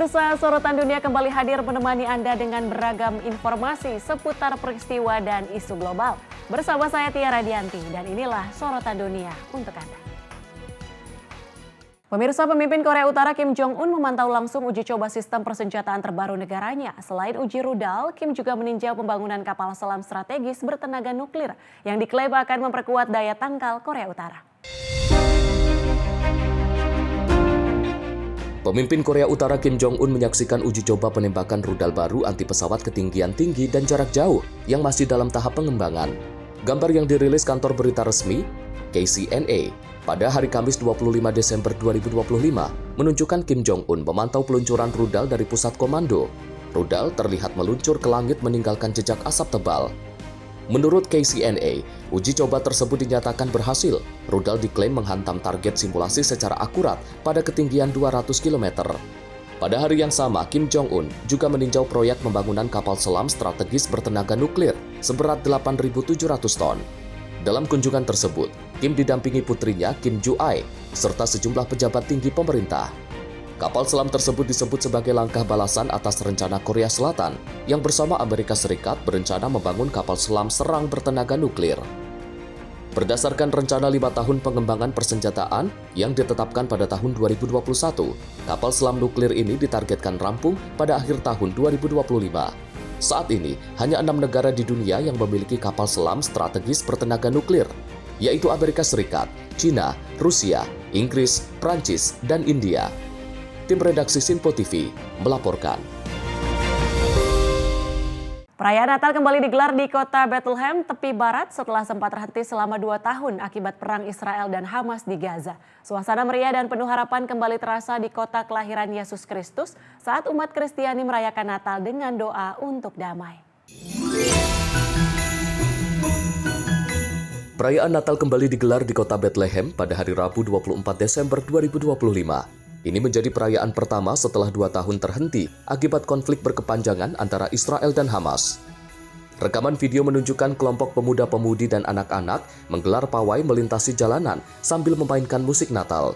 Pemirsa, sorotan dunia kembali hadir menemani Anda dengan beragam informasi seputar peristiwa dan isu global. Bersama saya Tia Radianti dan inilah sorotan dunia untuk Anda. Pemirsa, pemimpin Korea Utara Kim Jong-un memantau langsung uji coba sistem persenjataan terbaru negaranya. Selain uji rudal, Kim juga meninjau pembangunan kapal selam strategis bertenaga nuklir yang diklaim akan memperkuat daya tangkal Korea Utara. Pemimpin Korea Utara Kim Jong-un menyaksikan uji coba penembakan rudal baru anti pesawat ketinggian tinggi dan jarak jauh yang masih dalam tahap pengembangan. Gambar yang dirilis kantor berita resmi, KCNA, pada hari Kamis 25 Desember 2025 menunjukkan Kim Jong-un memantau peluncuran rudal dari pusat komando. Rudal terlihat meluncur ke langit meninggalkan jejak asap tebal. Menurut KCNA, uji coba tersebut dinyatakan berhasil. Rudal diklaim menghantam target simulasi secara akurat pada ketinggian 200 km. Pada hari yang sama, Kim Jong-un juga meninjau proyek pembangunan kapal selam strategis bertenaga nuklir seberat 8.700 ton. Dalam kunjungan tersebut, Kim didampingi putrinya Kim Ju-ae serta sejumlah pejabat tinggi pemerintah. Kapal selam tersebut disebut sebagai langkah balasan atas rencana Korea Selatan yang bersama Amerika Serikat berencana membangun kapal selam serang bertenaga nuklir. Berdasarkan rencana 5 tahun pengembangan persenjataan yang ditetapkan pada tahun 2021, kapal selam nuklir ini ditargetkan rampung pada akhir tahun 2025. Saat ini, hanya 6 negara di dunia yang memiliki kapal selam strategis bertenaga nuklir, yaitu Amerika Serikat, China, Rusia, Inggris, Prancis, dan India. Tim redaksi Sinpo TV melaporkan. Perayaan Natal kembali digelar di kota Bethlehem, tepi barat setelah sempat terhenti selama 2 tahun akibat perang Israel dan Hamas di Gaza. Suasana meriah dan penuh harapan kembali terasa di kota kelahiran Yesus Kristus saat umat Kristiani merayakan Natal dengan doa untuk damai. Perayaan Natal kembali digelar di kota Bethlehem pada hari Rabu 24 Desember 2025. Ini menjadi perayaan pertama setelah 2 tahun terhenti akibat konflik berkepanjangan antara Israel dan Hamas. Rekaman video menunjukkan kelompok pemuda-pemudi dan anak-anak menggelar pawai melintasi jalanan sambil memainkan musik Natal.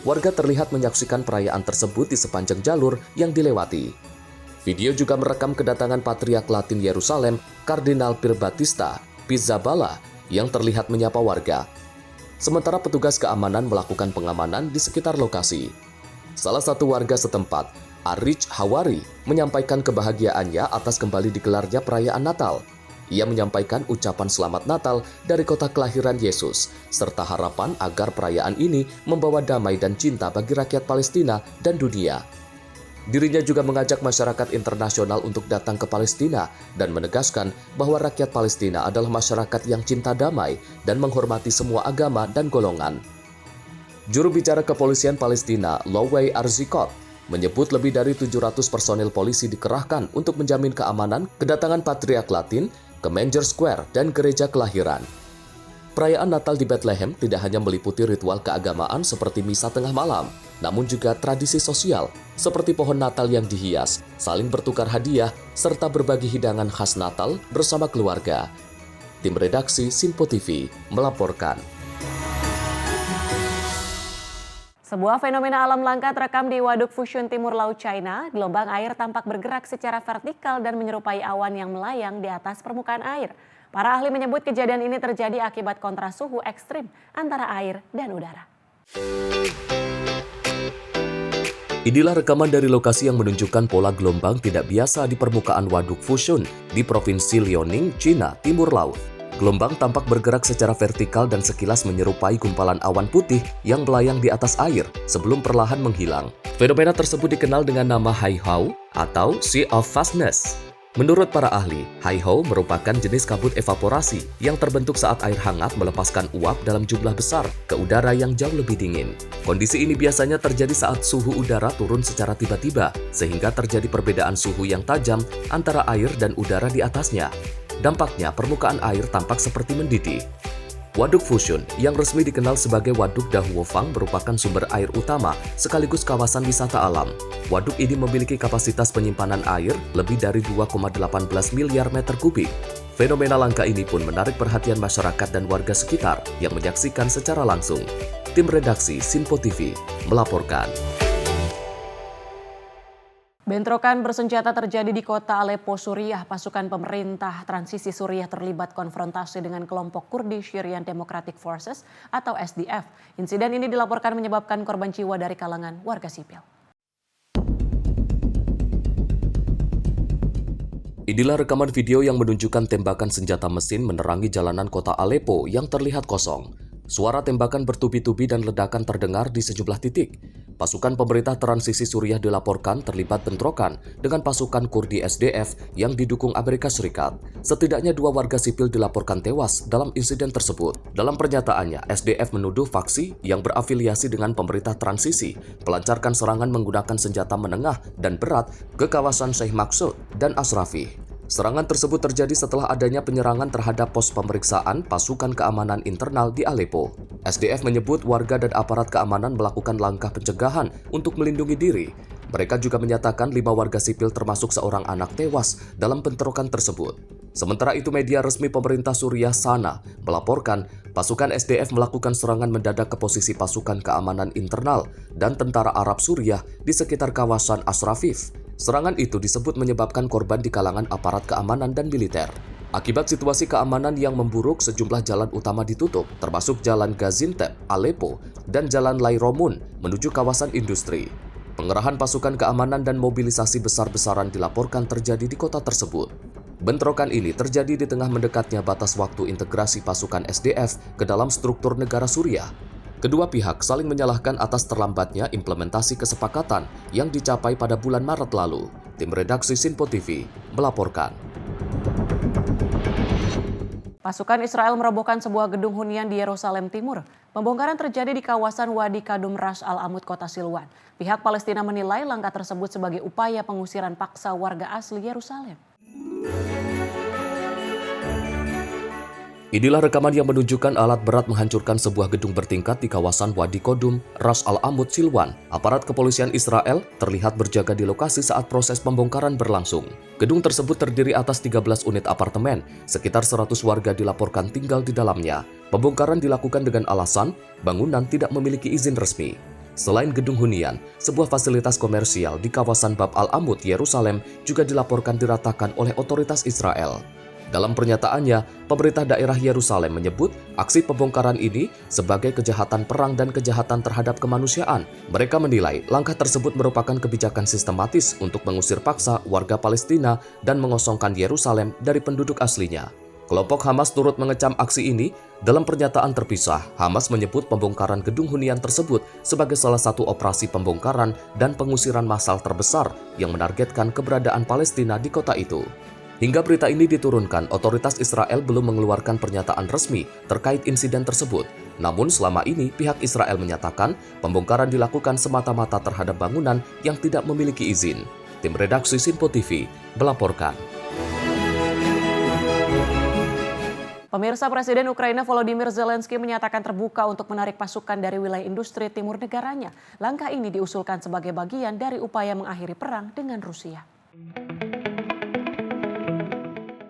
Warga terlihat menyaksikan perayaan tersebut di sepanjang jalur yang dilewati. Video juga merekam kedatangan Patriark Latin Yerusalem, Kardinal Pierbattista Pizzaballa, yang terlihat menyapa warga. Sementara petugas keamanan melakukan pengamanan di sekitar lokasi. Salah satu warga setempat, Arich Hawari, menyampaikan kebahagiaannya atas kembali digelarnya perayaan Natal. Ia menyampaikan ucapan selamat Natal dari kota kelahiran Yesus, serta harapan agar perayaan ini membawa damai dan cinta bagi rakyat Palestina dan dunia. Dirinya juga mengajak masyarakat internasional untuk datang ke Palestina dan menegaskan bahwa rakyat Palestina adalah masyarakat yang cinta damai dan menghormati semua agama dan golongan. Juru bicara kepolisian Palestina, Lowey Arzikot, menyebut lebih dari 700 personil polisi dikerahkan untuk menjamin keamanan kedatangan Patriark Latin ke Manger Square dan gereja kelahiran. Perayaan Natal di Bethlehem tidak hanya meliputi ritual keagamaan seperti misa tengah malam, namun juga tradisi sosial seperti pohon Natal yang dihias, saling bertukar hadiah, serta berbagi hidangan khas Natal bersama keluarga. Tim redaksi Sinpo TV melaporkan. Sebuah fenomena alam langka terekam di Waduk Fushun Timur Laut China. Gelombang air tampak bergerak secara vertikal dan menyerupai awan yang melayang di atas permukaan air. Para ahli menyebut kejadian ini terjadi akibat kontras suhu ekstrim antara air dan udara. Inilah rekaman dari lokasi yang menunjukkan pola gelombang tidak biasa di permukaan Waduk Fushun di Provinsi Liaoning, China, Timur Laut. Gelombang tampak bergerak secara vertikal dan sekilas menyerupai gumpalan awan putih yang melayang di atas air sebelum perlahan menghilang. Fenomena tersebut dikenal dengan nama Haihao atau Sea of Vastness. Menurut para ahli, Haihao merupakan jenis kabut evaporasi yang terbentuk saat air hangat melepaskan uap dalam jumlah besar ke udara yang jauh lebih dingin. Kondisi ini biasanya terjadi saat suhu udara turun secara tiba-tiba, sehingga terjadi perbedaan suhu yang tajam antara air dan udara di atasnya. Dampaknya, permukaan air tampak seperti mendidih. Waduk Fushun, yang resmi dikenal sebagai Waduk Dahuofang, merupakan sumber air utama sekaligus kawasan wisata alam. Waduk ini memiliki kapasitas penyimpanan air lebih dari 2,18 miliar meter kubik. Fenomena langka ini pun menarik perhatian masyarakat dan warga sekitar yang menyaksikan secara langsung. Tim redaksi Sinpo TV melaporkan. Bentrokan bersenjata terjadi di kota Aleppo, Suriah. Pasukan pemerintah transisi Suriah terlibat konfrontasi dengan kelompok Kurdi Syrian Democratic Forces atau SDF. Insiden ini dilaporkan menyebabkan korban jiwa dari kalangan warga sipil. Inilah rekaman video yang menunjukkan tembakan senjata mesin menerangi jalanan kota Aleppo yang terlihat kosong. Suara tembakan bertubi-tubi dan ledakan terdengar di sejumlah titik. Pasukan pemerintah transisi Suriah dilaporkan terlibat bentrokan dengan pasukan Kurdi SDF yang didukung Amerika Serikat. Setidaknya 2 warga sipil dilaporkan tewas dalam insiden tersebut. Dalam pernyataannya, SDF menuduh faksi yang berafiliasi dengan pemerintah transisi melancarkan serangan menggunakan senjata menengah dan berat ke kawasan Sheikh Maksud dan Asrafi. Serangan tersebut terjadi setelah adanya penyerangan terhadap pos pemeriksaan pasukan keamanan internal di Aleppo. SDF menyebut warga dan aparat keamanan melakukan langkah pencegahan untuk melindungi diri. Mereka juga menyatakan 5 warga sipil termasuk seorang anak tewas dalam bentrokan tersebut. Sementara itu, media resmi pemerintah Suriah Sana melaporkan pasukan SDF melakukan serangan mendadak ke posisi pasukan keamanan internal dan tentara Arab Suriah di sekitar kawasan Asrafif. Serangan itu disebut menyebabkan korban di kalangan aparat keamanan dan militer. Akibat situasi keamanan yang memburuk, sejumlah jalan utama ditutup, termasuk Jalan Gaziantep, Aleppo, dan Jalan Lairomun menuju kawasan industri. Pengerahan pasukan keamanan dan mobilisasi besar-besaran dilaporkan terjadi di kota tersebut. Bentrokan ini terjadi di tengah mendekatnya batas waktu integrasi pasukan SDF ke dalam struktur negara Suriah. Kedua pihak saling menyalahkan atas terlambatnya implementasi kesepakatan yang dicapai pada bulan Maret lalu. Tim redaksi Sinpo TV melaporkan. Pasukan Israel merobohkan sebuah gedung hunian di Yerusalem Timur. Pembongkaran terjadi di kawasan Wadi Kadum Ras Al Amud, kota Silwan. Pihak Palestina menilai langkah tersebut sebagai upaya pengusiran paksa warga asli Yerusalem. Inilah rekaman yang menunjukkan alat berat menghancurkan sebuah gedung bertingkat di kawasan Wadi Kadum Ras Al Amud, Silwan. Aparat kepolisian Israel terlihat berjaga di lokasi saat proses pembongkaran berlangsung. Gedung tersebut terdiri atas 13 unit apartemen, sekitar 100 warga dilaporkan tinggal di dalamnya. Pembongkaran dilakukan dengan alasan bangunan tidak memiliki izin resmi. Selain gedung hunian, sebuah fasilitas komersial di kawasan Bab Al Amud, Yerusalem juga dilaporkan diratakan oleh otoritas Israel. Dalam pernyataannya, pemerintah daerah Yerusalem menyebut aksi pembongkaran ini sebagai kejahatan perang dan kejahatan terhadap kemanusiaan. Mereka menilai langkah tersebut merupakan kebijakan sistematis untuk mengusir paksa warga Palestina dan mengosongkan Yerusalem dari penduduk aslinya. Kelompok Hamas turut mengecam aksi ini. Dalam pernyataan terpisah, Hamas menyebut pembongkaran gedung hunian tersebut sebagai salah satu operasi pembongkaran dan pengusiran massal terbesar yang menargetkan keberadaan Palestina di kota itu. Hingga berita ini diturunkan, otoritas Israel belum mengeluarkan pernyataan resmi terkait insiden tersebut. Namun selama ini pihak Israel menyatakan pembongkaran dilakukan semata-mata terhadap bangunan yang tidak memiliki izin. Tim redaksi Sinpo TV melaporkan. Pemirsa, Presiden Ukraina Volodymyr Zelensky menyatakan terbuka untuk menarik pasukan dari wilayah industri timur negaranya. Langkah ini diusulkan sebagai bagian dari upaya mengakhiri perang dengan Rusia.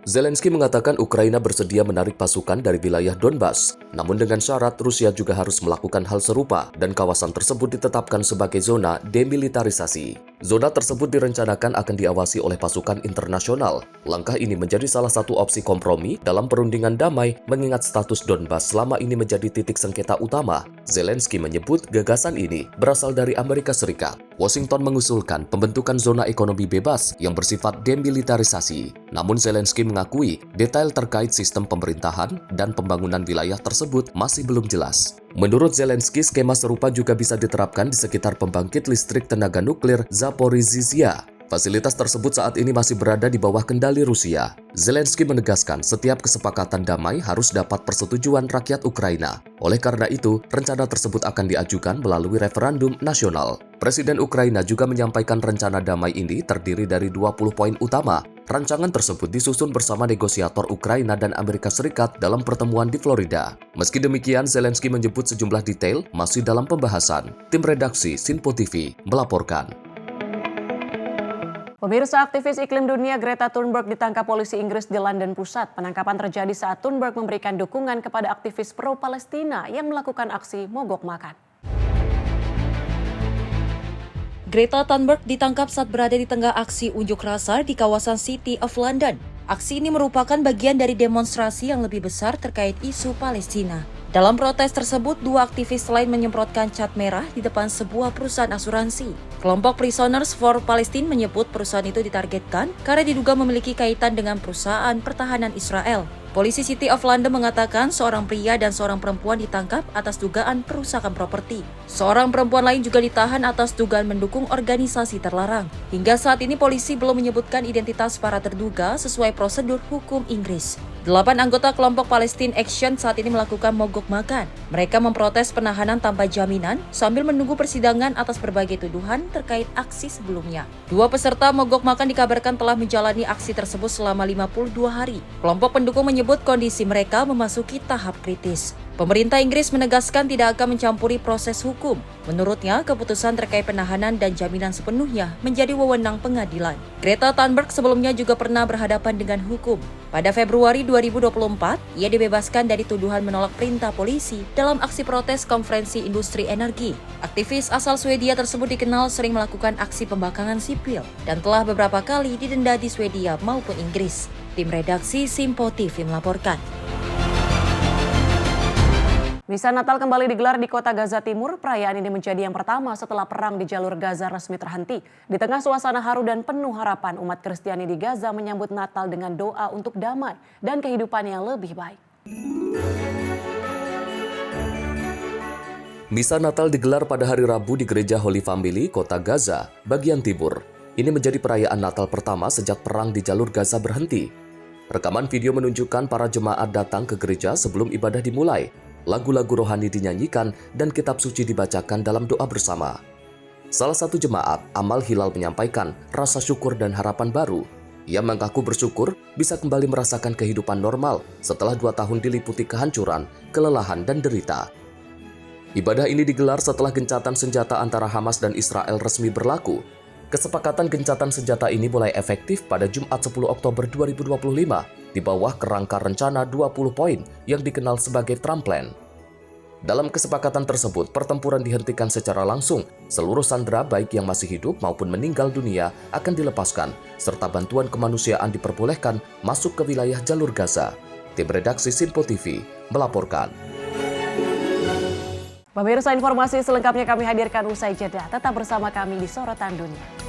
Zelensky mengatakan Ukraina bersedia menarik pasukan dari wilayah Donbas. Namun dengan syarat Rusia juga harus melakukan hal serupa dan kawasan tersebut ditetapkan sebagai zona demilitarisasi. Zona tersebut direncanakan akan diawasi oleh pasukan internasional. Langkah ini menjadi salah satu opsi kompromi dalam perundingan damai mengingat status Donbas selama ini menjadi titik sengketa utama. Zelensky menyebut gagasan ini berasal dari Amerika Serikat. Washington mengusulkan pembentukan zona ekonomi bebas yang bersifat demilitarisasi. Namun Zelensky mengakui detail terkait sistem pemerintahan dan pembangunan wilayah tersebut masih belum jelas. Menurut Zelensky, skema serupa juga bisa diterapkan di sekitar pembangkit listrik tenaga nuklir Zaporizhzhia. Fasilitas tersebut saat ini masih berada di bawah kendali Rusia. Zelensky menegaskan setiap kesepakatan damai harus dapat persetujuan rakyat Ukraina. Oleh karena itu, rencana tersebut akan diajukan melalui referendum nasional. Presiden Ukraina juga menyampaikan rencana damai ini terdiri dari 20 poin utama. Rancangan tersebut disusun bersama negosiator Ukraina dan Amerika Serikat dalam pertemuan di Florida. Meski demikian, Zelensky menyebut sejumlah detail masih dalam pembahasan. Tim redaksi Sinpo TV melaporkan. Pemirsa, aktivis iklim dunia Greta Thunberg ditangkap polisi Inggris di London Pusat. Penangkapan terjadi saat Thunberg memberikan dukungan kepada aktivis pro-Palestina yang melakukan aksi mogok makan. Greta Thunberg ditangkap saat berada di tengah aksi unjuk rasa di kawasan City of London. Aksi ini merupakan bagian dari demonstrasi yang lebih besar terkait isu Palestina. Dalam protes tersebut, dua aktivis lain menyemprotkan cat merah di depan sebuah perusahaan asuransi. Kelompok Prisoners for Palestine menyebut perusahaan itu ditargetkan karena diduga memiliki kaitan dengan perusahaan pertahanan Israel. Polisi City of London mengatakan seorang pria dan seorang perempuan ditangkap atas dugaan perusakan properti. Seorang perempuan lain juga ditahan atas dugaan mendukung organisasi terlarang. Hingga saat ini polisi belum menyebutkan identitas para terduga sesuai prosedur hukum Inggris. 8 anggota kelompok Palestine Action saat ini melakukan mogok makan. Mereka memprotes penahanan tanpa jaminan sambil menunggu persidangan atas berbagai tuduhan terkait aksi sebelumnya. Dua peserta mogok makan dikabarkan telah menjalani aksi tersebut selama 52 hari. Kelompok pendukung menyebut kondisi mereka memasuki tahap kritis. Pemerintah Inggris menegaskan tidak akan mencampuri proses hukum. Menurutnya, keputusan terkait penahanan dan jaminan sepenuhnya menjadi wewenang pengadilan. Greta Thunberg sebelumnya juga pernah berhadapan dengan hukum. Pada Februari 2024, ia dibebaskan dari tuduhan menolak perintah polisi dalam aksi protes konferensi industri energi. Aktivis asal Swedia tersebut dikenal sering melakukan aksi pembangkangan sipil dan telah beberapa kali didenda di Swedia maupun Inggris. Tim redaksi Simpo TV melaporkan. Misa Natal kembali digelar di kota Gaza Timur. Perayaan ini menjadi yang pertama setelah perang di jalur Gaza resmi terhenti. Di tengah suasana haru dan penuh harapan, umat Kristiani di Gaza menyambut Natal dengan doa untuk damai dan kehidupan yang lebih baik. Misa Natal digelar pada hari Rabu di Gereja Holy Family, kota Gaza, bagian timur. Ini menjadi perayaan Natal pertama sejak perang di jalur Gaza berhenti. Rekaman video menunjukkan para jemaat datang ke gereja sebelum ibadah dimulai. Lagu-lagu rohani dinyanyikan dan kitab suci dibacakan dalam doa bersama. Salah satu jemaat, Amal Hilal, menyampaikan rasa syukur dan harapan baru. Ia mengaku bersyukur bisa kembali merasakan kehidupan normal setelah 2 tahun diliputi kehancuran, kelelahan, dan derita. Ibadah ini digelar setelah gencatan senjata antara Hamas dan Israel resmi berlaku. Kesepakatan gencatan senjata ini mulai efektif pada Jumat 10 Oktober 2025 di bawah kerangka rencana 20 poin yang dikenal sebagai Trump Plan. Dalam kesepakatan tersebut, pertempuran dihentikan secara langsung. Seluruh sandera baik yang masih hidup maupun meninggal dunia akan dilepaskan, serta bantuan kemanusiaan diperbolehkan masuk ke wilayah jalur Gaza. Tim redaksi Simpo TV melaporkan. Pemirsa, informasi selengkapnya kami hadirkan usai jeda. Tetap bersama kami di Sorotan Dunia.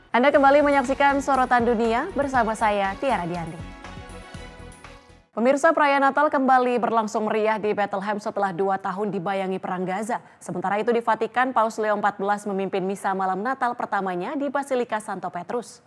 Anda kembali menyaksikan Sorotan Dunia bersama saya, Tiara Diandi. Pemirsa, perayaan Natal kembali berlangsung meriah di Bethlehem setelah 2 tahun dibayangi perang Gaza. Sementara itu di Vatikan, Paus Leo XIV memimpin misa malam Natal pertamanya di Basilika Santo Petrus.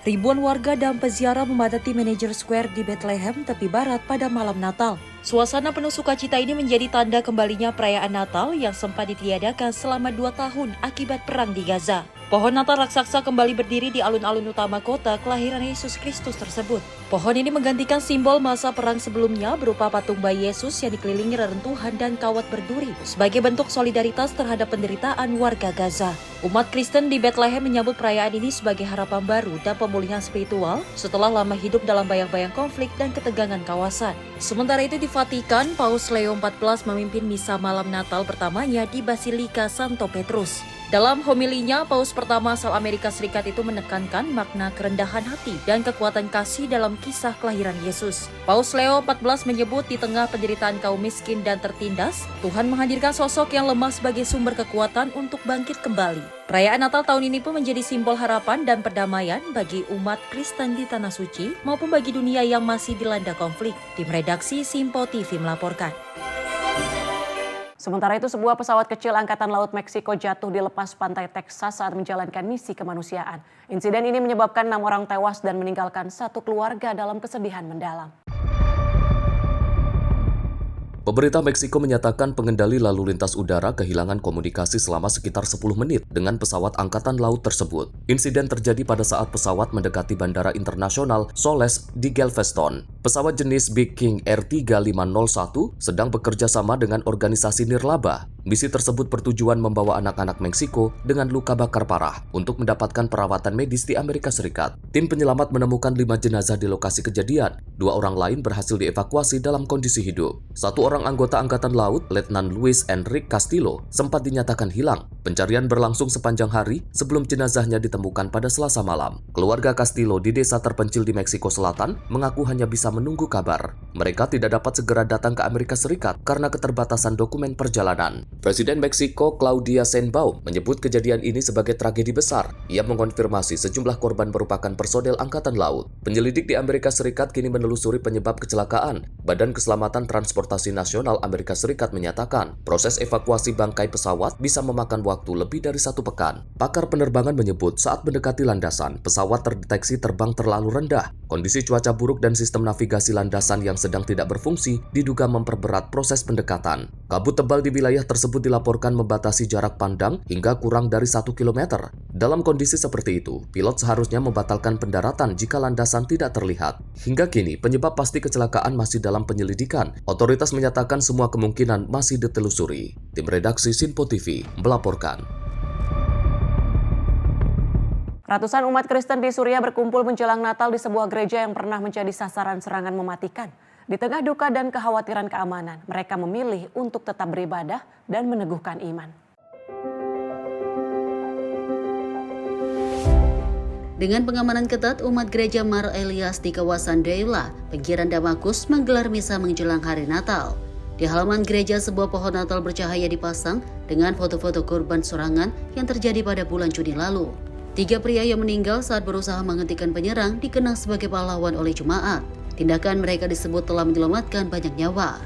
Ribuan warga dan peziarah memadati Manager Square di Bethlehem, tepi barat pada malam Natal. Suasana penuh sukacita ini menjadi tanda kembalinya perayaan Natal yang sempat ditiadakan selama 2 tahun akibat perang di Gaza. Pohon Natal raksasa kembali berdiri di alun-alun utama kota kelahiran Yesus Kristus tersebut. Pohon ini menggantikan simbol masa perang sebelumnya berupa patung bayi Yesus yang dikelilingi reruntuhan dan kawat berduri sebagai bentuk solidaritas terhadap penderitaan warga Gaza. Umat Kristen di Bethlehem menyambut perayaan ini sebagai harapan baru dan pemulihan spiritual setelah lama hidup dalam bayang-bayang konflik dan ketegangan kawasan. Sementara itu di Vatikan, Paus Leo XIV memimpin misa malam Natal pertamanya di Basilika Santo Petrus. Dalam homilinya, Paus pertama asal Amerika Serikat itu menekankan makna kerendahan hati dan kekuatan kasih dalam kisah kelahiran Yesus. Paus Leo XIV menyebut di tengah penderitaan kaum miskin dan tertindas, Tuhan menghadirkan sosok yang lemah sebagai sumber kekuatan untuk bangkit kembali. Perayaan Natal tahun ini pun menjadi simbol harapan dan perdamaian bagi umat Kristen di Tanah Suci maupun bagi dunia yang masih dilanda konflik. Tim redaksi Simpo TV melaporkan. Sementara itu, sebuah pesawat kecil Angkatan Laut Meksiko jatuh di lepas pantai Texas saat menjalankan misi kemanusiaan. Insiden ini menyebabkan 6 orang tewas dan meninggalkan 1 keluarga dalam kesedihan mendalam. Pemerintah Meksiko menyatakan pengendali lalu lintas udara kehilangan komunikasi selama sekitar 10 menit dengan pesawat Angkatan Laut tersebut. Insiden terjadi pada saat pesawat mendekati Bandara Internasional Soles di Galveston. Pesawat jenis Big King R3501 sedang bekerja sama dengan organisasi nirlaba. Misi tersebut bertujuan membawa anak-anak Meksiko dengan luka bakar parah untuk mendapatkan perawatan medis di Amerika Serikat. Tim penyelamat menemukan 5 jenazah di lokasi kejadian. 2 orang lain berhasil dievakuasi dalam kondisi hidup. 1 orang anggota Angkatan Laut, Letnan Luis Enrique Castillo, sempat dinyatakan hilang. Pencarian berlangsung sepanjang hari sebelum jenazahnya ditemukan pada Selasa malam. Keluarga Castillo di desa terpencil di Meksiko Selatan mengaku hanya bisa menunggu kabar. Mereka tidak dapat segera datang ke Amerika Serikat karena keterbatasan dokumen perjalanan. Presiden Meksiko Claudia Sheinbaum menyebut kejadian ini sebagai tragedi besar. Ia mengonfirmasi sejumlah korban merupakan personel Angkatan Laut. Penyelidik di Amerika Serikat kini menelusuri penyebab kecelakaan. Badan Keselamatan Transportasi Nasional Amerika Serikat menyatakan proses evakuasi bangkai pesawat bisa memakan waktu lebih dari 1 pekan. Pakar penerbangan menyebut saat mendekati landasan, pesawat terdeteksi terbang terlalu rendah. Kondisi cuaca buruk dan sistem navigasi landasan yang sedang tidak berfungsi diduga memperberat proses pendekatan. Kabut tebal di wilayah tersebut dilaporkan membatasi jarak pandang hingga kurang dari 1 km. Dalam kondisi seperti itu, pilot seharusnya membatalkan pendaratan jika landasan tidak terlihat. Hingga kini, penyebab pasti kecelakaan masih dalam penyelidikan. Otoritas menyatakan semua kemungkinan masih ditelusuri. Tim redaksi Simpo TV melaporkan. Ratusan umat Kristen di Suriah berkumpul menjelang Natal di sebuah gereja yang pernah menjadi sasaran serangan mematikan. Di tengah duka dan kekhawatiran keamanan, mereka memilih untuk tetap beribadah dan meneguhkan iman. Dengan pengamanan ketat, umat gereja Mar Elias di kawasan Deila, pinggiran Damaskus menggelar misa menjelang hari Natal. Di halaman gereja, sebuah pohon Natal bercahaya dipasang dengan foto-foto korban serangan yang terjadi pada bulan Juni lalu. 3 pria yang meninggal saat berusaha menghentikan penyerang dikenang sebagai pahlawan oleh jemaat. Tindakan mereka disebut telah menyelamatkan banyak nyawa.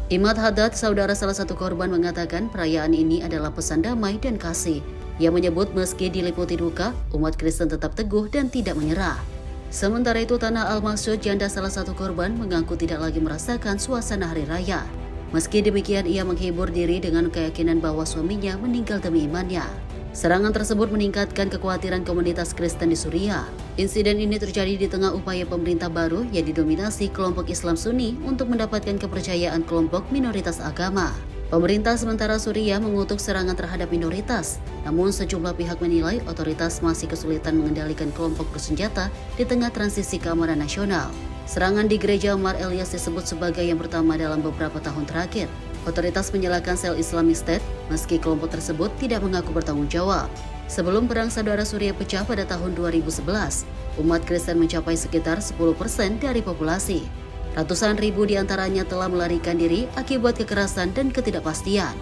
Imad Haddad, saudara salah satu korban, mengatakan perayaan ini adalah pesan damai dan kasih. Ia menyebut meski diliputi duka, umat Kristen tetap teguh dan tidak menyerah. Sementara itu, Tanah Al-Maksud, janda salah satu korban, mengaku tidak lagi merasakan suasana hari raya. Meski demikian, ia menghibur diri dengan keyakinan bahwa suaminya meninggal demi imannya. Serangan tersebut meningkatkan kekhawatiran komunitas Kristen di Suriah. Insiden ini terjadi di tengah upaya pemerintah baru yang didominasi kelompok Islam Sunni untuk mendapatkan kepercayaan kelompok minoritas agama. Pemerintah sementara Suriah mengutuk serangan terhadap minoritas, namun sejumlah pihak menilai otoritas masih kesulitan mengendalikan kelompok bersenjata di tengah transisi keamanan nasional. Serangan di gereja Mar Elias disebut sebagai yang pertama dalam beberapa tahun terakhir. Otoritas menyalahkan sel Islamic State meski kelompok tersebut tidak mengaku bertanggung jawab. Sebelum Perang Saudara Suriah pecah pada tahun 2011, umat Kristen mencapai sekitar 10% dari populasi. Ratusan ribu diantaranya telah melarikan diri akibat kekerasan dan ketidakpastian.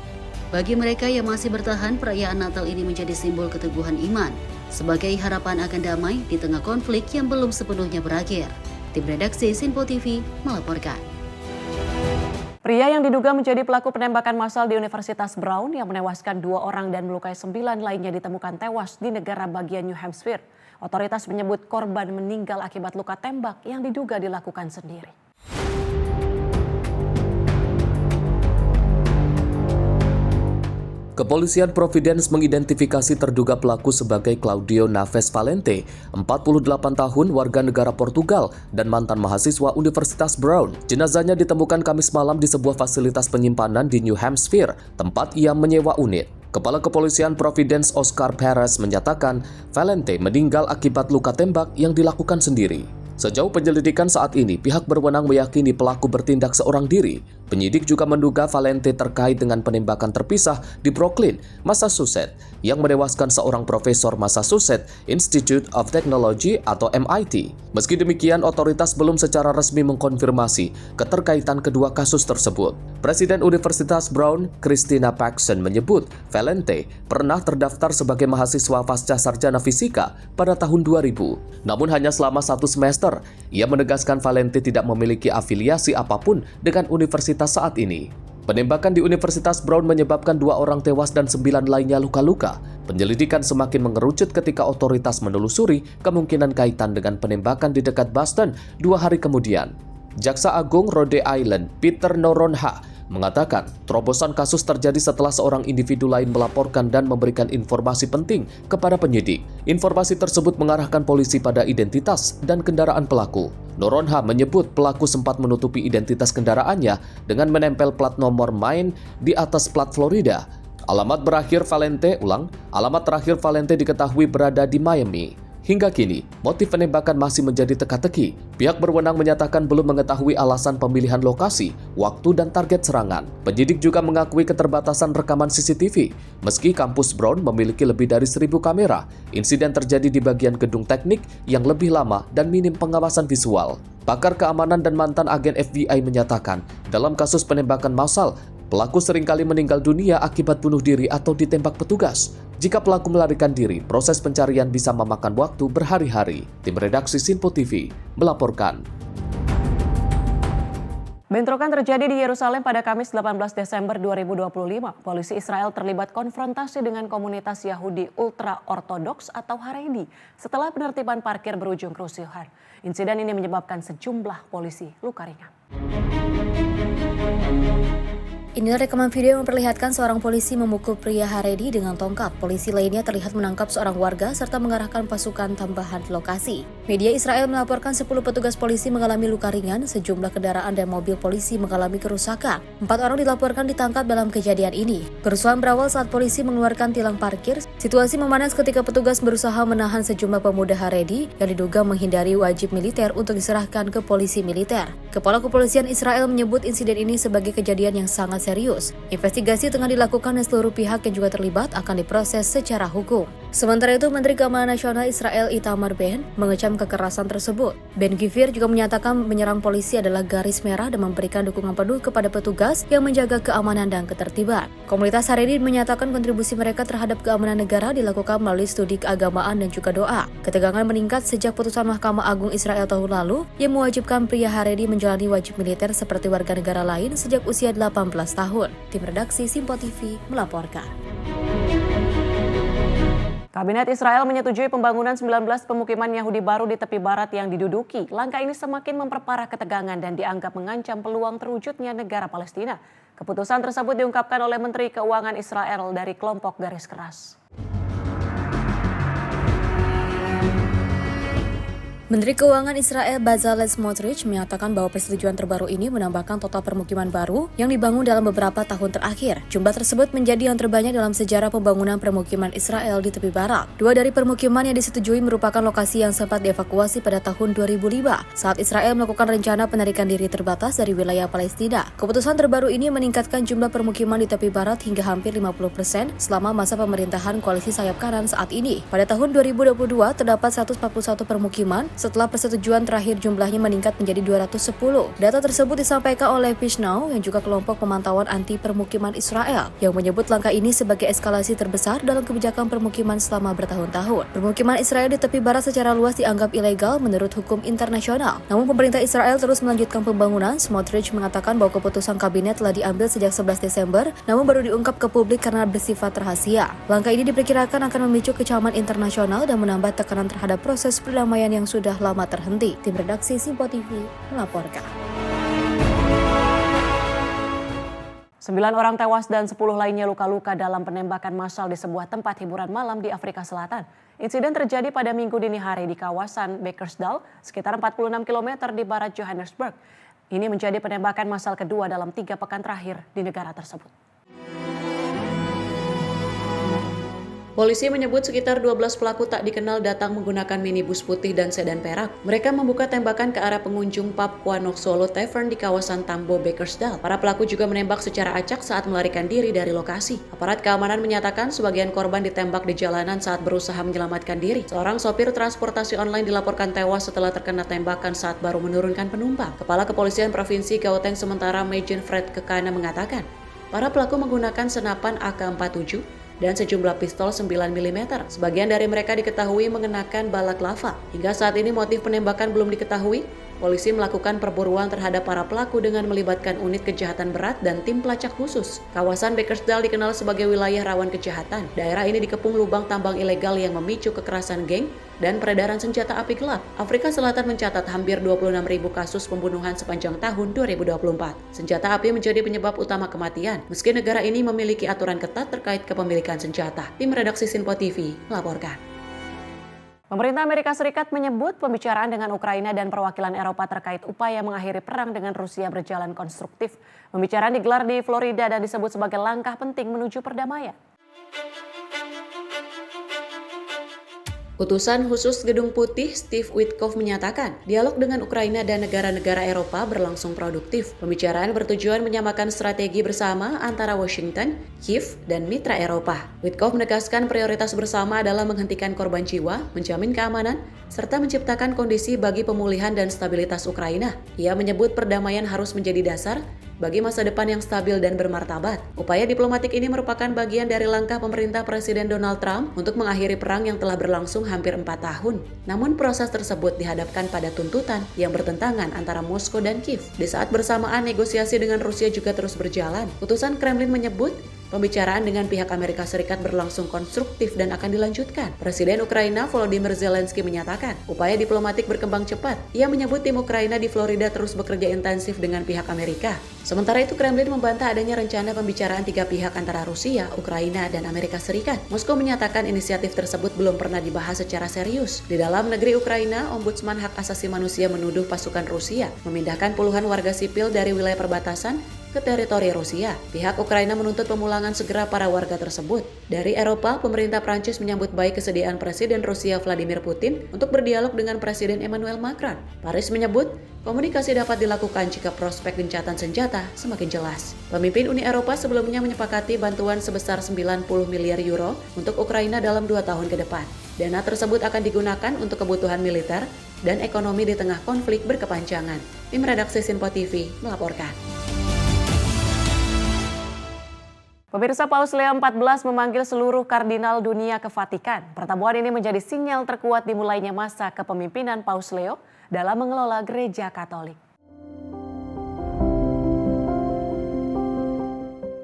Bagi mereka yang masih bertahan, perayaan Natal ini menjadi simbol keteguhan iman, sebagai harapan akan damai di tengah konflik yang belum sepenuhnya berakhir. Tim redaksi Simpo TV melaporkan. Pria yang diduga menjadi pelaku penembakan massal di Universitas Brown yang menewaskan 2 orang dan melukai 9 lainnya ditemukan tewas di negara bagian New Hampshire. Otoritas menyebut korban meninggal akibat luka tembak yang diduga dilakukan sendiri. Kepolisian Providence mengidentifikasi terduga pelaku sebagai Claudio Naves Valente, 48 tahun, warga negara Portugal dan mantan mahasiswa Universitas Brown. Jenazahnya ditemukan Kamis malam di sebuah fasilitas penyimpanan di New Hampshire, tempat ia menyewa unit. Kepala Kepolisian Providence Oscar Perez menyatakan Valente meninggal akibat luka tembak yang dilakukan sendiri. Sejauh penyelidikan saat ini, pihak berwenang meyakini pelaku bertindak seorang diri. Penyidik juga menduga Valente terkait dengan penembakan terpisah di Brooklyn, Massachusetts, yang menewaskan seorang profesor Massachusetts Institute of Technology atau MIT. Meski demikian, otoritas belum secara resmi mengkonfirmasi keterkaitan kedua kasus tersebut. Presiden Universitas Brown, Christina Paxson, menyebut Valente pernah terdaftar sebagai mahasiswa pasca sarjana fisika pada tahun 2000. Namun hanya selama 1 semester, ia menegaskan Valente tidak memiliki afiliasi apapun dengan universitas saat ini. Penembakan di Universitas Brown menyebabkan 2 orang tewas dan 9 lainnya luka-luka. Penyelidikan semakin mengerucut ketika otoritas menelusuri kemungkinan kaitan dengan penembakan di dekat Boston 2 hari kemudian. Jaksa Agung Rhode Island, Peter Noronha, mengatakan terobosan kasus terjadi setelah seorang individu lain melaporkan dan memberikan informasi penting kepada penyidik. Informasi tersebut mengarahkan polisi pada identitas dan kendaraan pelaku. Noronha menyebut pelaku sempat menutupi identitas kendaraannya dengan menempel plat nomor main di atas plat Florida. Alamat terakhir Valente diketahui berada di Miami. Hingga kini, motif penembakan masih menjadi teka-teki. Pihak berwenang menyatakan belum mengetahui alasan pemilihan lokasi, waktu, dan target serangan. Penyidik juga mengakui keterbatasan rekaman CCTV. Meski kampus Brown memiliki lebih dari 1.000 kamera, insiden terjadi di bagian gedung teknik yang lebih lama dan minim pengawasan visual. Pakar keamanan dan mantan agen FBI menyatakan, dalam kasus penembakan massal, pelaku seringkali meninggal dunia akibat bunuh diri atau ditembak petugas. Jika pelaku melarikan diri, proses pencarian bisa memakan waktu berhari-hari. Tim redaksi Sinpo TV melaporkan. Bentrokan terjadi di Yerusalem pada Kamis 18 Desember 2025. Polisi Israel terlibat konfrontasi dengan komunitas Yahudi ultra-ortodoks atau Haredi setelah penertiban parkir berujung kerusuhan. Insiden ini menyebabkan sejumlah polisi luka ringan. Inilah rekaman video yang memperlihatkan seorang polisi memukul pria Haredi dengan tongkat. Polisi lainnya terlihat menangkap seorang warga serta mengarahkan pasukan tambahan di lokasi. Media Israel melaporkan 10 petugas polisi mengalami luka ringan, sejumlah kendaraan dan mobil polisi mengalami kerusakan. 4 orang dilaporkan ditangkap dalam kejadian ini. Kerusuhan berawal saat polisi mengeluarkan tilang parkir. Situasi memanas ketika petugas berusaha menahan sejumlah pemuda Haredi yang diduga menghindari wajib militer untuk diserahkan ke polisi militer. Kepala Kepolisian Israel menyebut insiden ini sebagai kejadian yang sangat serius. Investigasi tengah dilakukan dan seluruh pihak yang juga terlibat akan diproses secara hukum. Sementara itu, Menteri Keamanan Nasional Israel Itamar Ben mengecam kekerasan tersebut. Ben-Gvir juga menyatakan menyerang polisi adalah garis merah dan memberikan dukungan penuh kepada petugas yang menjaga keamanan dan ketertiban. Komunitas Haredi menyatakan kontribusi mereka terhadap keamanan negara dilakukan melalui studi keagamaan dan juga doa. Ketegangan meningkat sejak putusan Mahkamah Agung Israel tahun lalu yang mewajibkan pria Haredi menjalani wajib militer seperti warga negara lain sejak usia 18 tahun. Tim redaksi Sinpo TV melaporkan. Kabinet Israel menyetujui pembangunan 19 pemukiman Yahudi baru di tepi barat yang diduduki. Langkah ini semakin memperparah ketegangan dan dianggap mengancam peluang terwujudnya negara Palestina. Keputusan tersebut diungkapkan oleh Menteri Keuangan Israel dari kelompok garis keras. Menteri Keuangan Israel Bezalel Smotrich menyatakan bahwa persetujuan terbaru ini menambahkan total permukiman baru yang dibangun dalam beberapa tahun terakhir. Jumlah tersebut menjadi yang terbanyak dalam sejarah pembangunan permukiman Israel di tepi barat. 2 dari permukiman yang disetujui merupakan lokasi yang sempat dievakuasi pada tahun 2005 saat Israel melakukan rencana penarikan diri terbatas dari wilayah Palestina. Keputusan terbaru ini meningkatkan jumlah permukiman di tepi barat hingga hampir 50% selama masa pemerintahan koalisi sayap kanan saat ini. Pada tahun 2022 terdapat 141 permukiman. Setelah persetujuan terakhir jumlahnya meningkat menjadi 210. Data tersebut disampaikan oleh Pishnow yang juga kelompok pemantauan anti permukiman Israel yang menyebut langkah ini sebagai eskalasi terbesar dalam kebijakan permukiman selama bertahun-tahun. Permukiman Israel di tepi barat secara luas dianggap ilegal menurut hukum internasional. Namun pemerintah Israel terus melanjutkan pembangunan. Smotrich mengatakan bahwa keputusan kabinet telah diambil sejak 11 Desember namun baru diungkap ke publik karena bersifat rahasia. Langkah ini diperkirakan akan memicu kecaman internasional dan menambah tekanan terhadap proses perdamaian yang sudah lama terhenti. Tim redaksi Sinpo TV melaporkan. 9 orang tewas dan 10 lainnya luka-luka dalam penembakan massal di sebuah tempat hiburan malam di Afrika Selatan. Insiden terjadi pada Minggu dini hari di kawasan Bakersdal, sekitar 46 km di barat Johannesburg. Ini menjadi penembakan massal kedua dalam 3 pekan terakhir di negara tersebut. Polisi menyebut sekitar 12 pelaku tak dikenal datang menggunakan minibus putih dan sedan perak. Mereka membuka tembakan ke arah pengunjung pub Quanok Solo Tavern di kawasan Tambo Bakersdale. Para pelaku juga menembak secara acak saat melarikan diri dari lokasi. Aparat keamanan menyatakan sebagian korban ditembak di jalanan saat berusaha menyelamatkan diri. Seorang sopir transportasi online dilaporkan tewas setelah terkena tembakan saat baru menurunkan penumpang. Kepala Kepolisian Provinsi Gauteng sementara Majen Fred Kekana mengatakan, para pelaku menggunakan senapan AK-47 dan sejumlah pistol 9 mm. Sebagian dari mereka diketahui mengenakan balaklava. Hingga saat ini motif penembakan belum diketahui. Polisi melakukan perburuan terhadap para pelaku dengan melibatkan unit kejahatan berat dan tim pelacak khusus. Kawasan Bakersdale dikenal sebagai wilayah rawan kejahatan. Daerah ini dikepung lubang tambang ilegal yang memicu kekerasan geng dan peredaran senjata api gelap. Afrika Selatan mencatat hampir 26.000 kasus pembunuhan sepanjang tahun 2024. Senjata api menjadi penyebab utama kematian, meski negara ini memiliki aturan ketat terkait kepemilikan senjata. Tim redaksi Sinpo TV melaporkan. Pemerintah Amerika Serikat menyebut pembicaraan dengan Ukraina dan perwakilan Eropa terkait upaya mengakhiri perang dengan Rusia berjalan konstruktif. Pembicaraan digelar di Florida dan disebut sebagai langkah penting menuju perdamaian. Utusan khusus Gedung Putih Steve Witkoff menyatakan, dialog dengan Ukraina dan negara-negara Eropa berlangsung produktif. Pembicaraan bertujuan menyamakan strategi bersama antara Washington, Kiev, dan mitra Eropa. Witkoff menegaskan prioritas bersama adalah menghentikan korban jiwa, menjamin keamanan, serta menciptakan kondisi bagi pemulihan dan stabilitas Ukraina. Ia menyebut perdamaian harus menjadi dasar bagi masa depan yang stabil dan bermartabat. Upaya diplomatik ini merupakan bagian dari langkah pemerintah Presiden Donald Trump untuk mengakhiri perang yang telah berlangsung hampir 4 tahun. Namun proses tersebut dihadapkan pada tuntutan yang bertentangan antara Moskow dan Kiev. Di saat bersamaan negosiasi dengan Rusia juga terus berjalan. Utusan Kremlin menyebut pembicaraan dengan pihak Amerika Serikat berlangsung konstruktif dan akan dilanjutkan. Presiden Ukraina Volodymyr Zelensky menyatakan, upaya diplomatik berkembang cepat. Ia menyebut tim Ukraina di Florida terus bekerja intensif dengan pihak Amerika. Sementara itu Kremlin membantah adanya rencana pembicaraan 3 pihak antara Rusia, Ukraina, dan Amerika Serikat. Moskow menyatakan inisiatif tersebut belum pernah dibahas secara serius. Di dalam negeri Ukraina, Ombudsman Hak Asasi Manusia menuduh pasukan Rusia memindahkan puluhan warga sipil dari wilayah perbatasan ke teritori Rusia. Pihak Ukraina menuntut pemulangan segera para warga tersebut. Dari Eropa, pemerintah Prancis menyambut baik kesediaan Presiden Rusia Vladimir Putin untuk berdialog dengan Presiden Emmanuel Macron. Paris menyebut komunikasi dapat dilakukan jika prospek gencatan senjata semakin jelas. Pemimpin Uni Eropa sebelumnya menyepakati bantuan sebesar 90 miliar euro untuk Ukraina dalam 2 tahun ke depan. Dana tersebut akan digunakan untuk kebutuhan militer dan ekonomi di tengah konflik berkepanjangan. Tim redaksi Sinpo TV melaporkan. Pemirsa, Paus Leo XIV memanggil seluruh kardinal dunia ke Vatikan. Pertemuan ini menjadi sinyal terkuat dimulainya masa kepemimpinan Paus Leo dalam mengelola Gereja Katolik.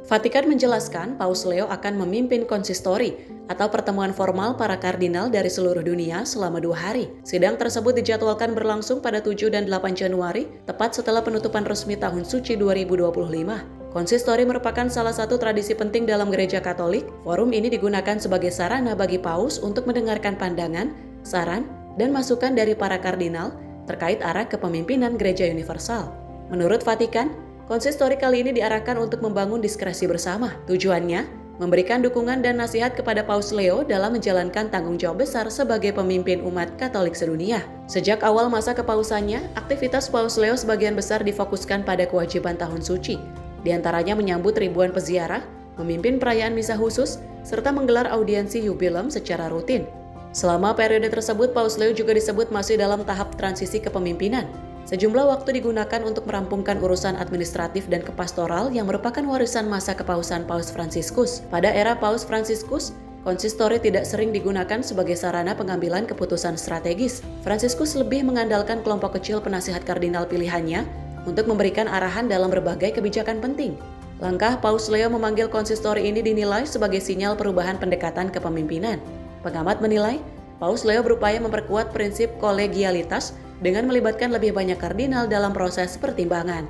Vatikan menjelaskan Paus Leo akan memimpin konsistori atau pertemuan formal para kardinal dari seluruh dunia selama 2 hari. Sidang tersebut dijadwalkan berlangsung pada 7 dan 8 Januari, tepat setelah penutupan resmi Tahun Suci 2025. Konsistori merupakan salah satu tradisi penting dalam Gereja Katolik. Forum ini digunakan sebagai sarana bagi Paus untuk mendengarkan pandangan, saran, dan masukan dari para kardinal terkait arah kepemimpinan Gereja Universal. Menurut Vatikan, konsistori kali ini diarahkan untuk membangun diskresi bersama. Tujuannya, memberikan dukungan dan nasihat kepada Paus Leo dalam menjalankan tanggung jawab besar sebagai pemimpin umat Katolik sedunia. Sejak awal masa kepausannya, aktivitas Paus Leo sebagian besar difokuskan pada kewajiban tahun suci. Di antaranya menyambut ribuan peziarah, memimpin perayaan misa khusus, serta menggelar audiensi jubileum secara rutin. Selama periode tersebut, Paus Leo juga disebut masih dalam tahap transisi kepemimpinan. Sejumlah waktu digunakan untuk merampungkan urusan administratif dan kepastoral yang merupakan warisan masa kepausan Paus Fransiskus. Pada era Paus Fransiskus, konsistori tidak sering digunakan sebagai sarana pengambilan keputusan strategis. Fransiskus lebih mengandalkan kelompok kecil penasihat kardinal pilihannya untuk memberikan arahan dalam berbagai kebijakan penting. Langkah Paus Leo memanggil konsistori ini dinilai sebagai sinyal perubahan pendekatan kepemimpinan. Pengamat menilai, Paus Leo berupaya memperkuat prinsip kolegialitas dengan melibatkan lebih banyak kardinal dalam proses pertimbangan.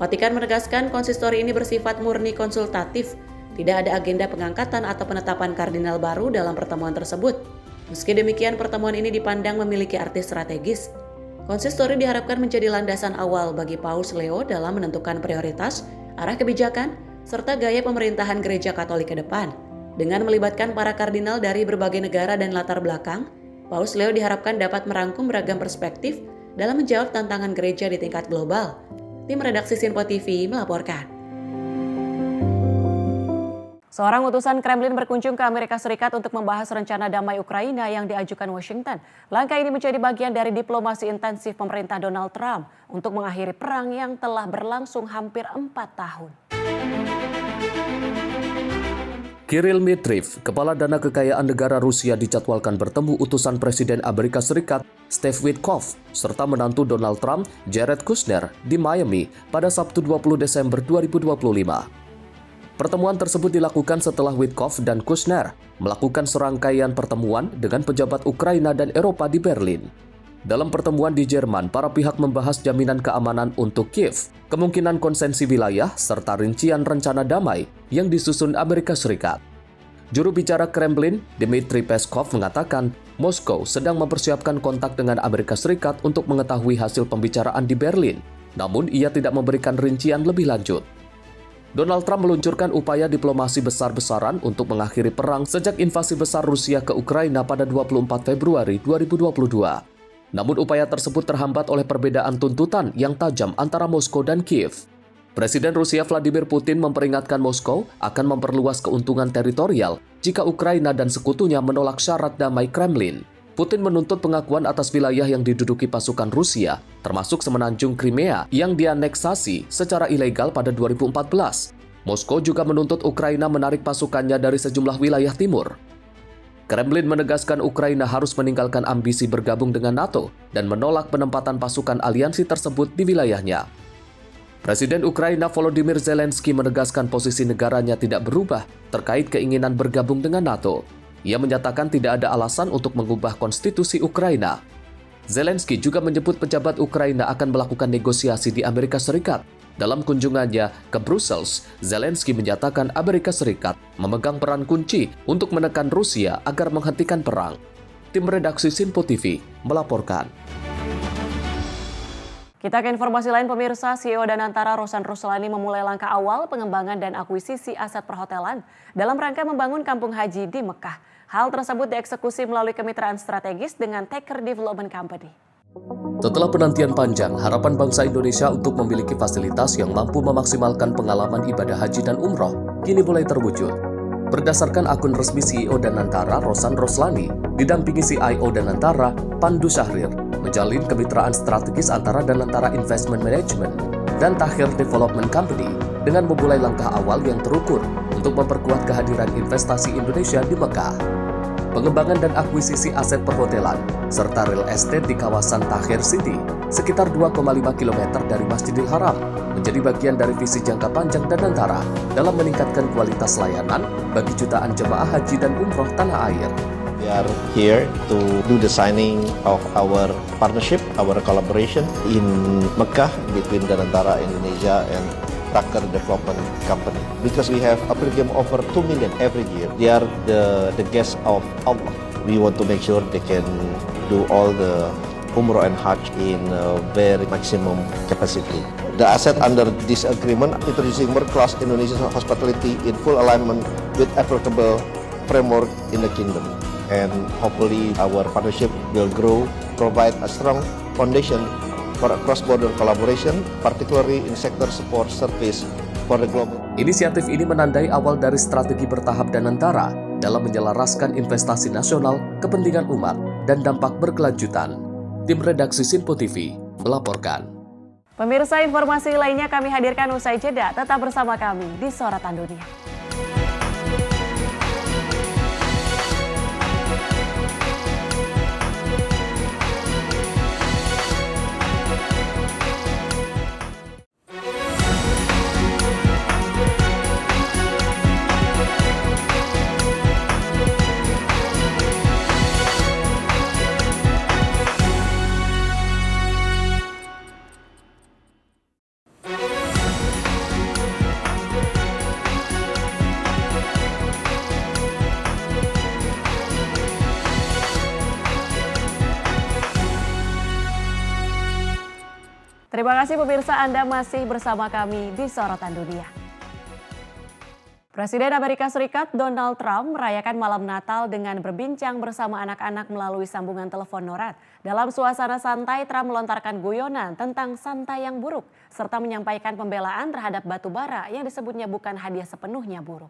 Vatikan menegaskan konsistori ini bersifat murni konsultatif, tidak ada agenda pengangkatan atau penetapan kardinal baru dalam pertemuan tersebut. Meski demikian, pertemuan ini dipandang memiliki arti strategis. Konsistori diharapkan menjadi landasan awal bagi Paus Leo dalam menentukan prioritas, arah kebijakan, serta gaya pemerintahan Gereja Katolik ke depan. Dengan melibatkan para kardinal dari berbagai negara dan latar belakang, Paus Leo diharapkan dapat merangkum beragam perspektif dalam menjawab tantangan gereja di tingkat global. Tim redaksi Sinpo TV melaporkan. Seorang utusan Kremlin berkunjung ke Amerika Serikat untuk membahas rencana damai Ukraina yang diajukan Washington. Langkah ini menjadi bagian dari diplomasi intensif pemerintah Donald Trump untuk mengakhiri perang yang telah berlangsung hampir 4 tahun. Kirill Dmitriev, Kepala Dana Kekayaan Negara Rusia dijadwalkan bertemu utusan Presiden Amerika Serikat Steve Witkoff serta menantu Donald Trump, Jared Kushner, di Miami pada Sabtu 20 Desember 2025. Pertemuan tersebut dilakukan setelah Witkoff dan Kushner melakukan serangkaian pertemuan dengan pejabat Ukraina dan Eropa di Berlin. Dalam pertemuan di Jerman, para pihak membahas jaminan keamanan untuk Kiev, kemungkinan konsensi wilayah, serta rincian rencana damai yang disusun Amerika Serikat. Juru bicara Kremlin, Dmitry Peskov, mengatakan Moskow sedang mempersiapkan kontak dengan Amerika Serikat untuk mengetahui hasil pembicaraan di Berlin, namun ia tidak memberikan rincian lebih lanjut. Donald Trump meluncurkan upaya diplomasi besar-besaran untuk mengakhiri perang sejak invasi besar Rusia ke Ukraina pada 24 Februari 2022. Namun upaya tersebut terhambat oleh perbedaan tuntutan yang tajam antara Moskow dan Kiev. Presiden Rusia Vladimir Putin memperingatkan Moskow akan memperluas keuntungan teritorial jika Ukraina dan sekutunya menolak syarat damai Kremlin. Putin menuntut pengakuan atas wilayah yang diduduki pasukan Rusia, termasuk semenanjung Crimea yang dianeksasi secara ilegal pada 2014. Moskow juga menuntut Ukraina menarik pasukannya dari sejumlah wilayah timur. Kremlin menegaskan Ukraina harus meninggalkan ambisi bergabung dengan NATO dan menolak penempatan pasukan aliansi tersebut di wilayahnya. Presiden Ukraina Volodymyr Zelensky menegaskan posisi negaranya tidak berubah terkait keinginan bergabung dengan NATO. Ia menyatakan tidak ada alasan untuk mengubah konstitusi Ukraina. Zelensky juga menyebut pejabat Ukraina akan melakukan negosiasi di Amerika Serikat. Dalam kunjungannya ke Brussels, Zelensky menyatakan Amerika Serikat memegang peran kunci untuk menekan Rusia agar menghentikan perang. Tim redaksi Sinpo TV melaporkan. Kita ke informasi lain, pemirsa. CEO Danantara Rosan Ruslani memulai langkah awal pengembangan dan akuisisi aset perhotelan dalam rangka membangun kampung haji di Mekah. Hal tersebut dieksekusi melalui kemitraan strategis dengan Taker Development Company. Setelah penantian panjang, harapan bangsa Indonesia untuk memiliki fasilitas yang mampu memaksimalkan pengalaman ibadah haji dan umroh kini mulai terwujud. Berdasarkan akun resmi CEO Danantara Rosan Ruslani, didampingi CIO Danantara Pandu Syahrir, menjalin kemitraan strategis antara Danantara Investment Management dan Taker Development Company dengan memulai langkah awal yang terukur untuk memperkuat kehadiran investasi Indonesia di Mekah. Pengembangan dan akuisisi aset perhotelan serta real estate di kawasan Taher City sekitar 2,5 km dari Masjidil Haram menjadi bagian dari visi jangka panjang Danantara dalam meningkatkan kualitas layanan bagi jutaan jemaah haji dan umroh tanah air. We are here to do the signing of our partnership, our collaboration in Mecca between Danantara Indonesia and Taker Development Company. Because we have a premium over 2 million every year. They are the guests of Allah. We want to make sure they can do all the Umrah and Hajj in very maximum capacity. The asset under this agreement introducing world-class Indonesian hospitality in full alignment with applicable framework in the kingdom. And hopefully our partnership will grow, provide a strong foundation for a cross-border collaboration, particularly in sector support service for the global. Inisiatif ini menandai awal dari strategi bertahap Danantara dalam menyelaraskan investasi nasional, kepentingan umat, dan dampak berkelanjutan. Tim redaksi Sinpo TV melaporkan. Pemirsa, informasi lainnya kami hadirkan usai jeda. Tetap bersama kami di Sorotan Dunia. Terima kasih pemirsa, Anda masih bersama kami di Sorotan Dunia. Presiden Amerika Serikat Donald Trump merayakan malam Natal dengan berbincang bersama anak-anak melalui sambungan telepon norat. Dalam suasana santai, Trump melontarkan guyonan tentang santai yang buruk, serta menyampaikan pembelaan terhadap batu bara yang disebutnya bukan hadiah sepenuhnya buruk.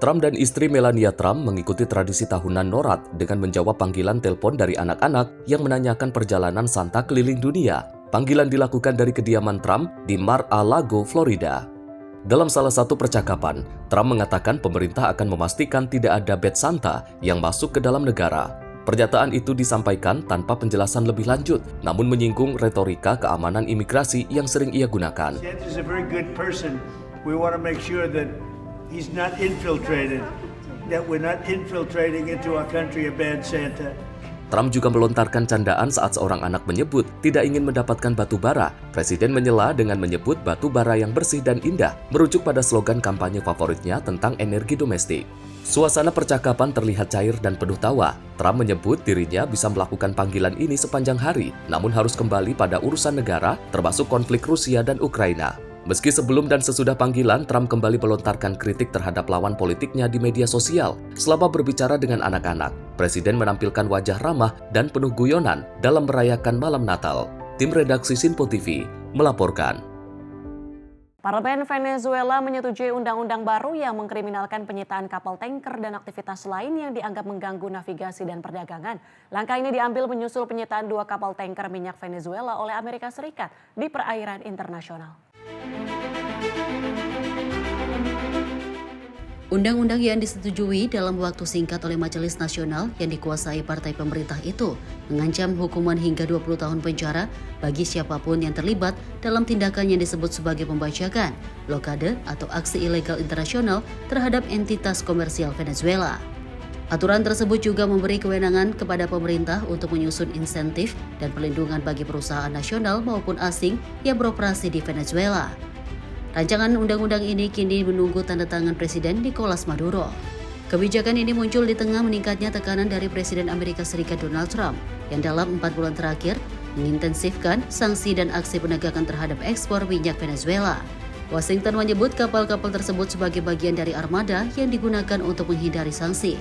Trump dan istri Melania Trump mengikuti tradisi tahunan norat dengan menjawab panggilan telepon dari anak-anak yang menanyakan perjalanan Santa keliling dunia. Panggilan dilakukan dari kediaman Trump di Mar-a-Lago, Florida. Dalam salah satu percakapan, Trump mengatakan pemerintah akan memastikan tidak ada bad Santa yang masuk ke dalam negara. Pernyataan itu disampaikan tanpa penjelasan lebih lanjut, namun menyinggung retorika keamanan imigrasi yang sering ia gunakan. Santa is a very good person. We want to make sure that he's not infiltrated, that we're not infiltrating into our country a bad Santa. Trump juga melontarkan candaan saat seorang anak menyebut tidak ingin mendapatkan batu bara. Presiden menyela dengan menyebut batu bara yang bersih dan indah, merujuk pada slogan kampanye favoritnya tentang energi domestik. Suasana percakapan terlihat cair dan penuh tawa. Trump menyebut dirinya bisa melakukan panggilan ini sepanjang hari, namun harus kembali pada urusan negara, termasuk konflik Rusia dan Ukraina. Meski sebelum dan sesudah panggilan, Trump kembali melontarkan kritik terhadap lawan politiknya di media sosial. Selama berbicara dengan anak-anak, Presiden menampilkan wajah ramah dan penuh guyonan dalam merayakan malam Natal. Tim redaksi Sinpo TV melaporkan. Parlemen Venezuela menyetujui undang-undang baru yang mengkriminalkan penyitaan kapal tanker dan aktivitas lain yang dianggap mengganggu navigasi dan perdagangan. Langkah ini diambil menyusul penyitaan 2 kapal tanker minyak Venezuela oleh Amerika Serikat di perairan internasional. Undang-undang yang disetujui dalam waktu singkat oleh Majelis Nasional yang dikuasai partai pemerintah itu mengancam hukuman hingga 20 tahun penjara bagi siapapun yang terlibat dalam tindakan yang disebut sebagai pembajakan, blokade atau aksi ilegal internasional terhadap entitas komersial Venezuela. Aturan tersebut juga memberi kewenangan kepada pemerintah untuk menyusun insentif dan perlindungan bagi perusahaan nasional maupun asing yang beroperasi di Venezuela. Rancangan undang-undang ini kini menunggu tanda tangan Presiden Nicolas Maduro. Kebijakan ini muncul di tengah meningkatnya tekanan dari Presiden Amerika Serikat Donald Trump yang dalam 4 bulan terakhir mengintensifkan sanksi dan aksi penegakan terhadap ekspor minyak Venezuela. Washington menyebut kapal-kapal tersebut sebagai bagian dari armada yang digunakan untuk menghindari sanksi.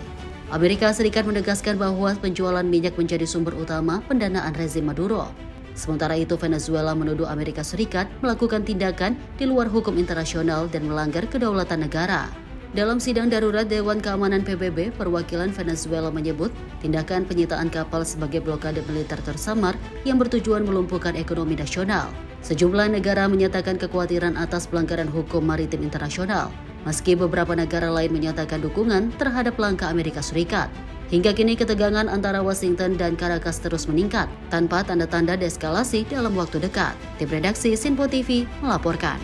Amerika Serikat menegaskan bahwa penjualan minyak menjadi sumber utama pendanaan rezim Maduro. Sementara itu, Venezuela menuduh Amerika Serikat melakukan tindakan di luar hukum internasional dan melanggar kedaulatan negara. Dalam sidang darurat Dewan Keamanan PBB, perwakilan Venezuela menyebut tindakan penyitaan kapal sebagai blokade militer tersamar yang bertujuan melumpuhkan ekonomi nasional. Sejumlah negara menyatakan kekhawatiran atas pelanggaran hukum maritim internasional, meski beberapa negara lain menyatakan dukungan terhadap langkah Amerika Serikat. Hingga kini ketegangan antara Washington dan Caracas terus meningkat tanpa tanda-tanda deeskalasi dalam waktu dekat. Tim redaksi Sinpo TV melaporkan.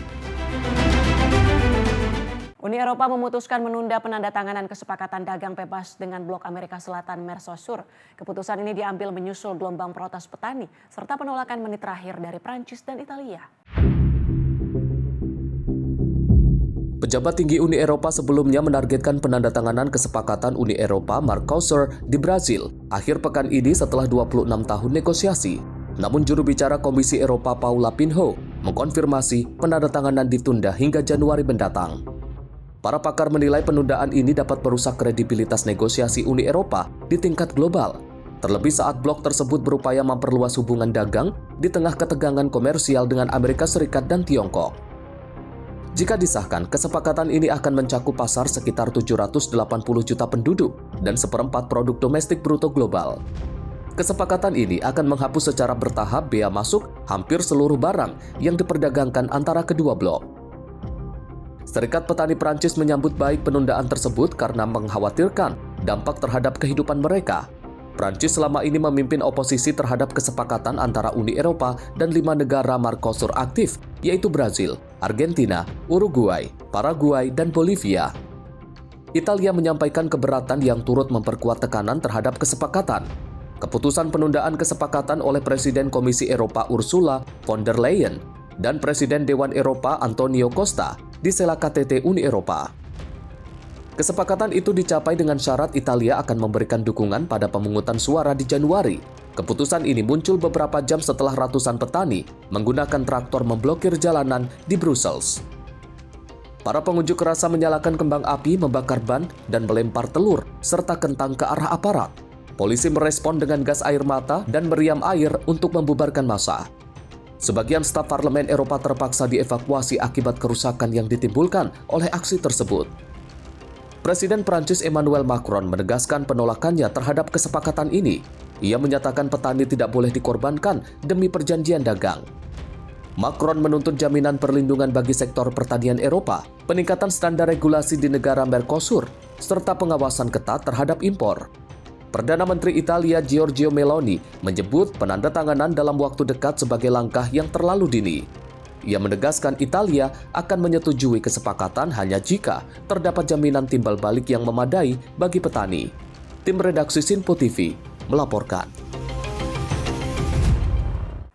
Uni Eropa memutuskan menunda penandatanganan kesepakatan dagang bebas dengan blok Amerika Selatan Mercosur. Keputusan ini diambil menyusul gelombang protes petani serta penolakan menit terakhir dari Prancis dan Italia. Pejabat tinggi Uni Eropa sebelumnya menargetkan penandatanganan kesepakatan Uni Eropa Mercosur di Brasil akhir pekan ini setelah 26 tahun negosiasi. Namun juru bicara Komisi Eropa Paula Pinho mengkonfirmasi penandatanganan ditunda hingga Januari mendatang. Para pakar menilai penundaan ini dapat merusak kredibilitas negosiasi Uni Eropa di tingkat global. Terlebih saat blok tersebut berupaya memperluas hubungan dagang di tengah ketegangan komersial dengan Amerika Serikat dan Tiongkok. Jika disahkan, kesepakatan ini akan mencakup pasar sekitar 780 juta penduduk dan seperempat produk domestik bruto global. Kesepakatan ini akan menghapus secara bertahap bea masuk hampir seluruh barang yang diperdagangkan antara kedua blok. Serikat Petani Prancis menyambut baik penundaan tersebut karena mengkhawatirkan dampak terhadap kehidupan mereka. Prancis selama ini memimpin oposisi terhadap kesepakatan antara Uni Eropa dan 5 negara Mercosur aktif, yaitu Brazil, Argentina, Uruguay, Paraguay, dan Bolivia. Italia menyampaikan keberatan yang turut memperkuat tekanan terhadap kesepakatan. Keputusan penundaan kesepakatan oleh Presiden Komisi Eropa Ursula von der Leyen dan Presiden Dewan Eropa Antonio Costa disela KTT Uni Eropa. Kesepakatan itu dicapai dengan syarat Italia akan memberikan dukungan pada pemungutan suara di Januari. Keputusan ini muncul beberapa jam setelah ratusan petani menggunakan traktor memblokir jalanan di Brussels. Para pengunjuk rasa menyalakan kembang api, membakar ban, dan melempar telur, serta kentang ke arah aparat. Polisi merespon dengan gas air mata dan meriam air untuk membubarkan massa. Sebagian staf parlemen Eropa terpaksa dievakuasi akibat kerusakan yang ditimbulkan oleh aksi tersebut. Presiden Prancis Emmanuel Macron menegaskan penolakannya terhadap kesepakatan ini. Ia menyatakan petani tidak boleh dikorbankan demi perjanjian dagang. Macron menuntut jaminan perlindungan bagi sektor pertanian Eropa, peningkatan standar regulasi di negara Mercosur, serta pengawasan ketat terhadap impor. Perdana Menteri Italia Giorgia Meloni menyebut penandatanganan dalam waktu dekat sebagai langkah yang terlalu dini. Ia menegaskan Italia akan menyetujui kesepakatan hanya jika terdapat jaminan timbal balik yang memadai bagi petani. Tim redaksi Sinpo TV melaporkan.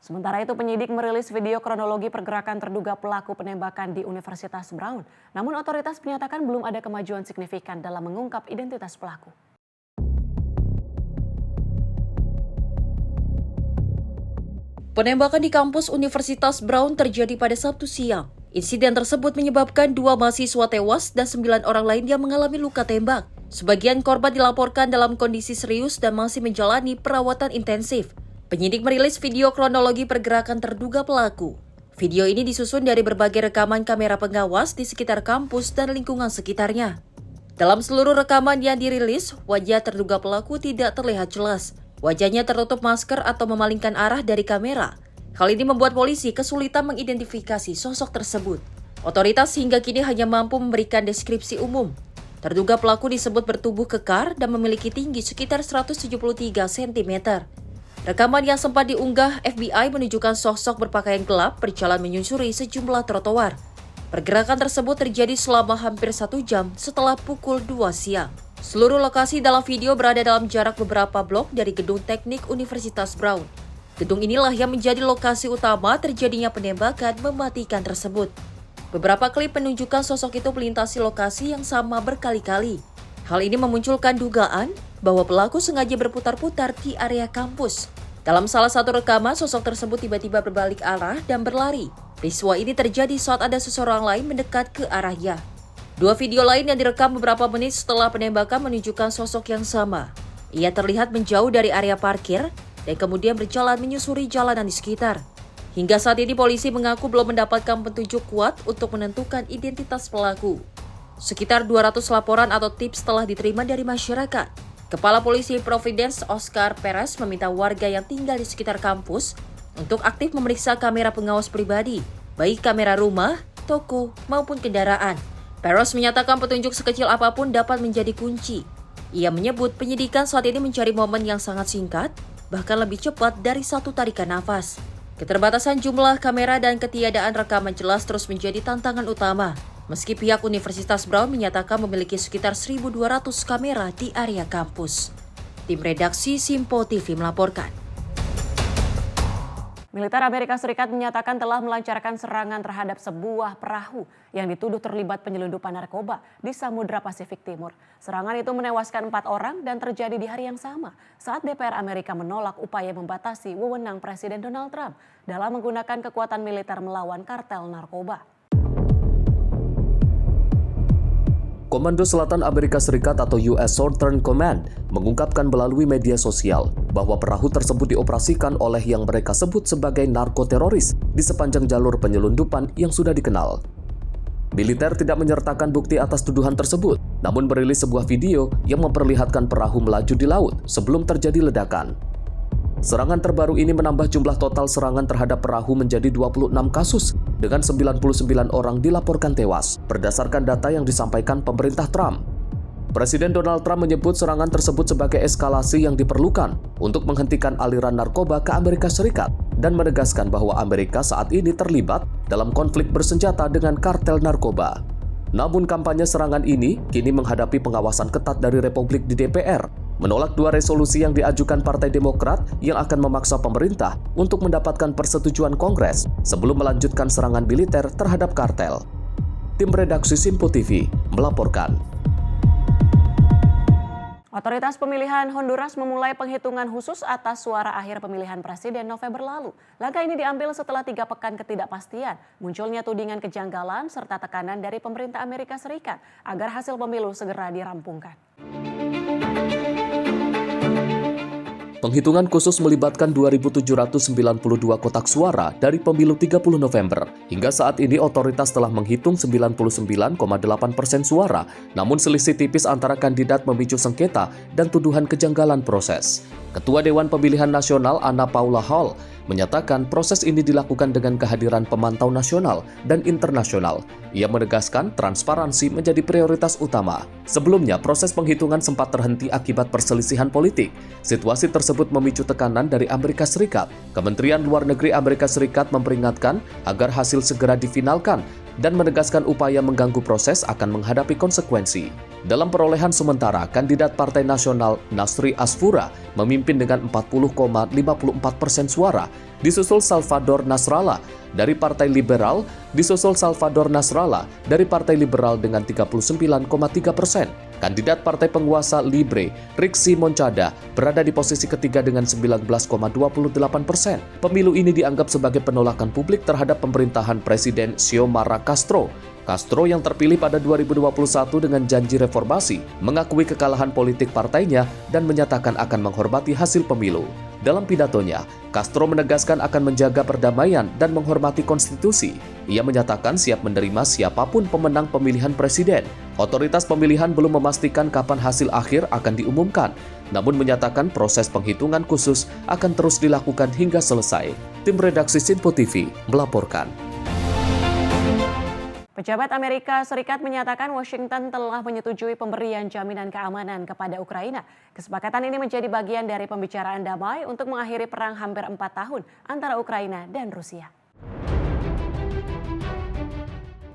Sementara itu, penyidik merilis video kronologi pergerakan terduga pelaku penembakan di Universitas Brown. Namun otoritas menyatakan belum ada kemajuan signifikan dalam mengungkap identitas pelaku. Penembakan di kampus Universitas Brown terjadi pada Sabtu siang. Insiden tersebut menyebabkan 2 mahasiswa tewas dan 9 orang lain yang mengalami luka tembak. Sebagian korban dilaporkan dalam kondisi serius dan masih menjalani perawatan intensif. Penyidik merilis video kronologi pergerakan terduga pelaku. Video ini disusun dari berbagai rekaman kamera pengawas di sekitar kampus dan lingkungan sekitarnya. Dalam seluruh rekaman yang dirilis, wajah terduga pelaku tidak terlihat jelas. Wajahnya tertutup masker atau memalingkan arah dari kamera. Hal ini membuat polisi kesulitan mengidentifikasi sosok tersebut. Otoritas hingga kini hanya mampu memberikan deskripsi umum. Terduga pelaku disebut bertubuh kekar dan memiliki tinggi sekitar 173 cm. Rekaman yang sempat diunggah FBI menunjukkan sosok berpakaian gelap berjalan menyusuri sejumlah trotoar. Pergerakan tersebut terjadi selama hampir 1 jam setelah pukul 2 siang. Seluruh lokasi dalam video berada dalam jarak beberapa blok dari gedung teknik Universitas Brown. Gedung inilah yang menjadi lokasi utama terjadinya penembakan mematikan tersebut. Beberapa klip menunjukkan sosok itu melintasi lokasi yang sama berkali-kali. Hal ini memunculkan dugaan bahwa pelaku sengaja berputar-putar di area kampus. Dalam salah satu rekaman, sosok tersebut tiba-tiba berbalik arah dan berlari. Peristiwa ini terjadi saat ada seseorang lain mendekat ke arahnya. 2 video lain yang direkam beberapa menit setelah penembakan menunjukkan sosok yang sama. Ia terlihat menjauh dari area parkir dan kemudian berjalan menyusuri jalanan di sekitar. Hingga saat ini polisi mengaku belum mendapatkan petunjuk kuat untuk menentukan identitas pelaku. Sekitar 200 laporan atau tips telah diterima dari masyarakat. Kepala Polisi Providence Oscar Perez meminta warga yang tinggal di sekitar kampus untuk aktif memeriksa kamera pengawas pribadi, baik kamera rumah, toko, maupun kendaraan. Perez menyatakan petunjuk sekecil apapun dapat menjadi kunci. Ia menyebut penyidikan saat ini mencari momen yang sangat singkat, bahkan lebih cepat dari satu tarikan nafas. Keterbatasan jumlah kamera dan ketiadaan rekaman jelas terus menjadi tantangan utama. Meski pihak Universitas Brown menyatakan memiliki sekitar 1.200 kamera di area kampus. Tim redaksi Sinpo TV melaporkan. Militer Amerika Serikat menyatakan telah melancarkan serangan terhadap sebuah perahu yang dituduh terlibat penyelundupan narkoba di Samudra Pasifik Timur. Serangan itu menewaskan 4 orang dan terjadi di hari yang sama saat DPR Amerika menolak upaya membatasi wewenang Presiden Donald Trump dalam menggunakan kekuatan militer melawan kartel narkoba. Komando Selatan Amerika Serikat atau US Southern Command mengungkapkan melalui media sosial bahwa perahu tersebut dioperasikan oleh yang mereka sebut sebagai narkoteroris di sepanjang jalur penyelundupan yang sudah dikenal. Militer tidak menyertakan bukti atas tuduhan tersebut, namun merilis sebuah video yang memperlihatkan perahu melaju di laut sebelum terjadi ledakan. Serangan terbaru ini menambah jumlah total serangan terhadap perahu menjadi 26 kasus, dengan 99 orang dilaporkan tewas, berdasarkan data yang disampaikan pemerintah Trump. Presiden Donald Trump menyebut serangan tersebut sebagai eskalasi yang diperlukan untuk menghentikan aliran narkoba ke Amerika Serikat dan menegaskan bahwa Amerika saat ini terlibat dalam konflik bersenjata dengan kartel narkoba. Namun kampanye serangan ini kini menghadapi pengawasan ketat dari Republik di DPR, menolak 2 resolusi yang diajukan Partai Demokrat yang akan memaksa pemerintah untuk mendapatkan persetujuan Kongres sebelum melanjutkan serangan militer terhadap kartel. Tim redaksi Sinpo TV melaporkan. Otoritas pemilihan Honduras memulai penghitungan khusus atas suara akhir pemilihan presiden November lalu. Langkah ini diambil setelah 3 pekan ketidakpastian, munculnya tudingan kejanggalan serta tekanan dari pemerintah Amerika Serikat agar hasil pemilu segera dirampungkan. Penghitungan khusus melibatkan 2.792 kotak suara dari pemilu 30 November. Hingga saat ini otoritas telah menghitung 99,8% suara, namun selisih tipis antara kandidat memicu sengketa dan tuduhan kejanggalan proses. Ketua Dewan Pemilihan Nasional Anna Paula Hall menyatakan proses ini dilakukan dengan kehadiran pemantau nasional dan internasional. Ia menegaskan transparansi menjadi prioritas utama. Sebelumnya, proses penghitungan sempat terhenti akibat perselisihan politik. Situasi tersebut memicu tekanan dari Amerika Serikat. Kementerian Luar Negeri Amerika Serikat memperingatkan agar hasil segera difinalkan dan menegaskan upaya mengganggu proses akan menghadapi konsekuensi. Dalam perolehan sementara, kandidat Partai Nasional Nasri Asfura memimpin dengan 40,54% suara, disusul Salvador Nasrallah dari Partai Liberal, dari Partai Liberal dengan 39,3%. Kandidat Partai Penguasa Libre, Rixi Monchada, berada di posisi ketiga dengan 19,28%. Pemilu ini dianggap sebagai penolakan publik terhadap pemerintahan Presiden Xiomara Castro. Castro yang terpilih pada 2021 dengan janji reformasi, mengakui kekalahan politik partainya dan menyatakan akan menghormati hasil pemilu. Dalam pidatonya, Castro menegaskan akan menjaga perdamaian dan menghormati konstitusi. Ia menyatakan siap menerima siapapun pemenang pemilihan presiden. Otoritas pemilihan belum memastikan kapan hasil akhir akan diumumkan, namun menyatakan proses penghitungan khusus akan terus dilakukan hingga selesai. Tim redaksi Sinpo TV melaporkan. Pejabat Amerika Serikat menyatakan Washington telah menyetujui pemberian jaminan keamanan kepada Ukraina. Kesepakatan ini menjadi bagian dari pembicaraan damai untuk mengakhiri perang hampir 4 tahun antara Ukraina dan Rusia.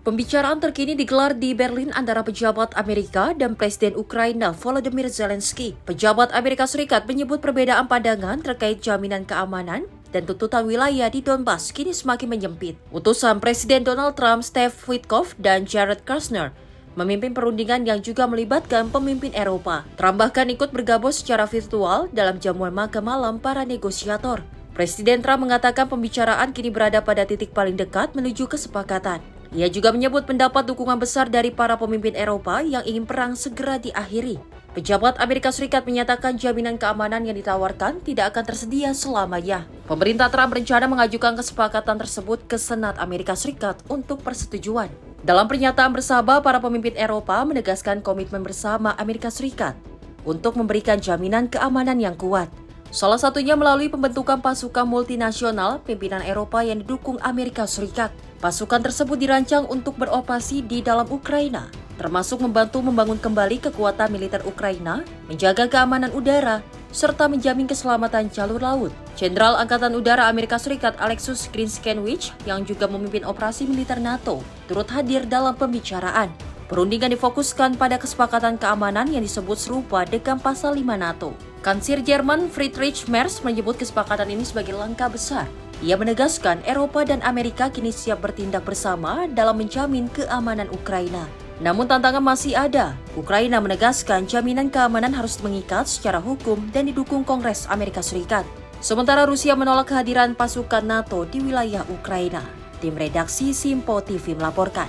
Pembicaraan terkini digelar di Berlin antara pejabat Amerika dan Presiden Ukraina Volodymyr Zelensky. Pejabat Amerika Serikat menyebut perbedaan pandangan terkait jaminan keamanan dan tuntutan wilayah di Donbas kini semakin menyempit. Utusan Presiden Donald Trump, Steve Witkoff, dan Jared Kushner memimpin perundingan yang juga melibatkan pemimpin Eropa. Trump bahkan ikut bergabung secara virtual dalam jamuan makan malam para negosiator. Presiden Trump mengatakan pembicaraan kini berada pada titik paling dekat menuju kesepakatan. Ia juga menyebut pendapat dukungan besar dari para pemimpin Eropa yang ingin perang segera diakhiri. Pejabat Amerika Serikat menyatakan jaminan keamanan yang ditawarkan tidak akan tersedia selamanya. Pemerintah Trump berencana mengajukan kesepakatan tersebut ke Senat Amerika Serikat untuk persetujuan. Dalam pernyataan bersama, para pemimpin Eropa menegaskan komitmen bersama Amerika Serikat untuk memberikan jaminan keamanan yang kuat. Salah satunya melalui pembentukan pasukan multinasional pimpinan Eropa yang didukung Amerika Serikat. Pasukan tersebut dirancang untuk beroperasi di dalam Ukraina, termasuk membantu membangun kembali kekuatan militer Ukraina, menjaga keamanan udara, serta menjamin keselamatan jalur laut. Jenderal Angkatan Udara Amerika Serikat Alexus Grinskewicz yang juga memimpin operasi militer NATO turut hadir dalam pembicaraan. Perundingan difokuskan pada kesepakatan keamanan yang disebut serupa dengan pasal 5 NATO. Kansir Jerman Friedrich Merz menyebut kesepakatan ini sebagai langkah besar. Ia menegaskan Eropa dan Amerika kini siap bertindak bersama dalam menjamin keamanan Ukraina. Namun tantangan masih ada. Ukraina menegaskan jaminan keamanan harus mengikat secara hukum dan didukung Kongres Amerika Serikat. Sementara Rusia menolak kehadiran pasukan NATO di wilayah Ukraina. Tim redaksi Sinpo TV melaporkan.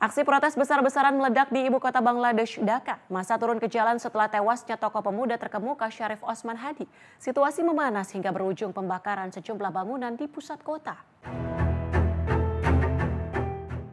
Aksi protes besar-besaran meledak di ibu kota Bangladesh, Dhaka. Massa turun ke jalan setelah tewasnya tokoh pemuda terkemuka Syarif Osman Hadi. Situasi memanas hingga berujung pembakaran sejumlah bangunan di pusat kota.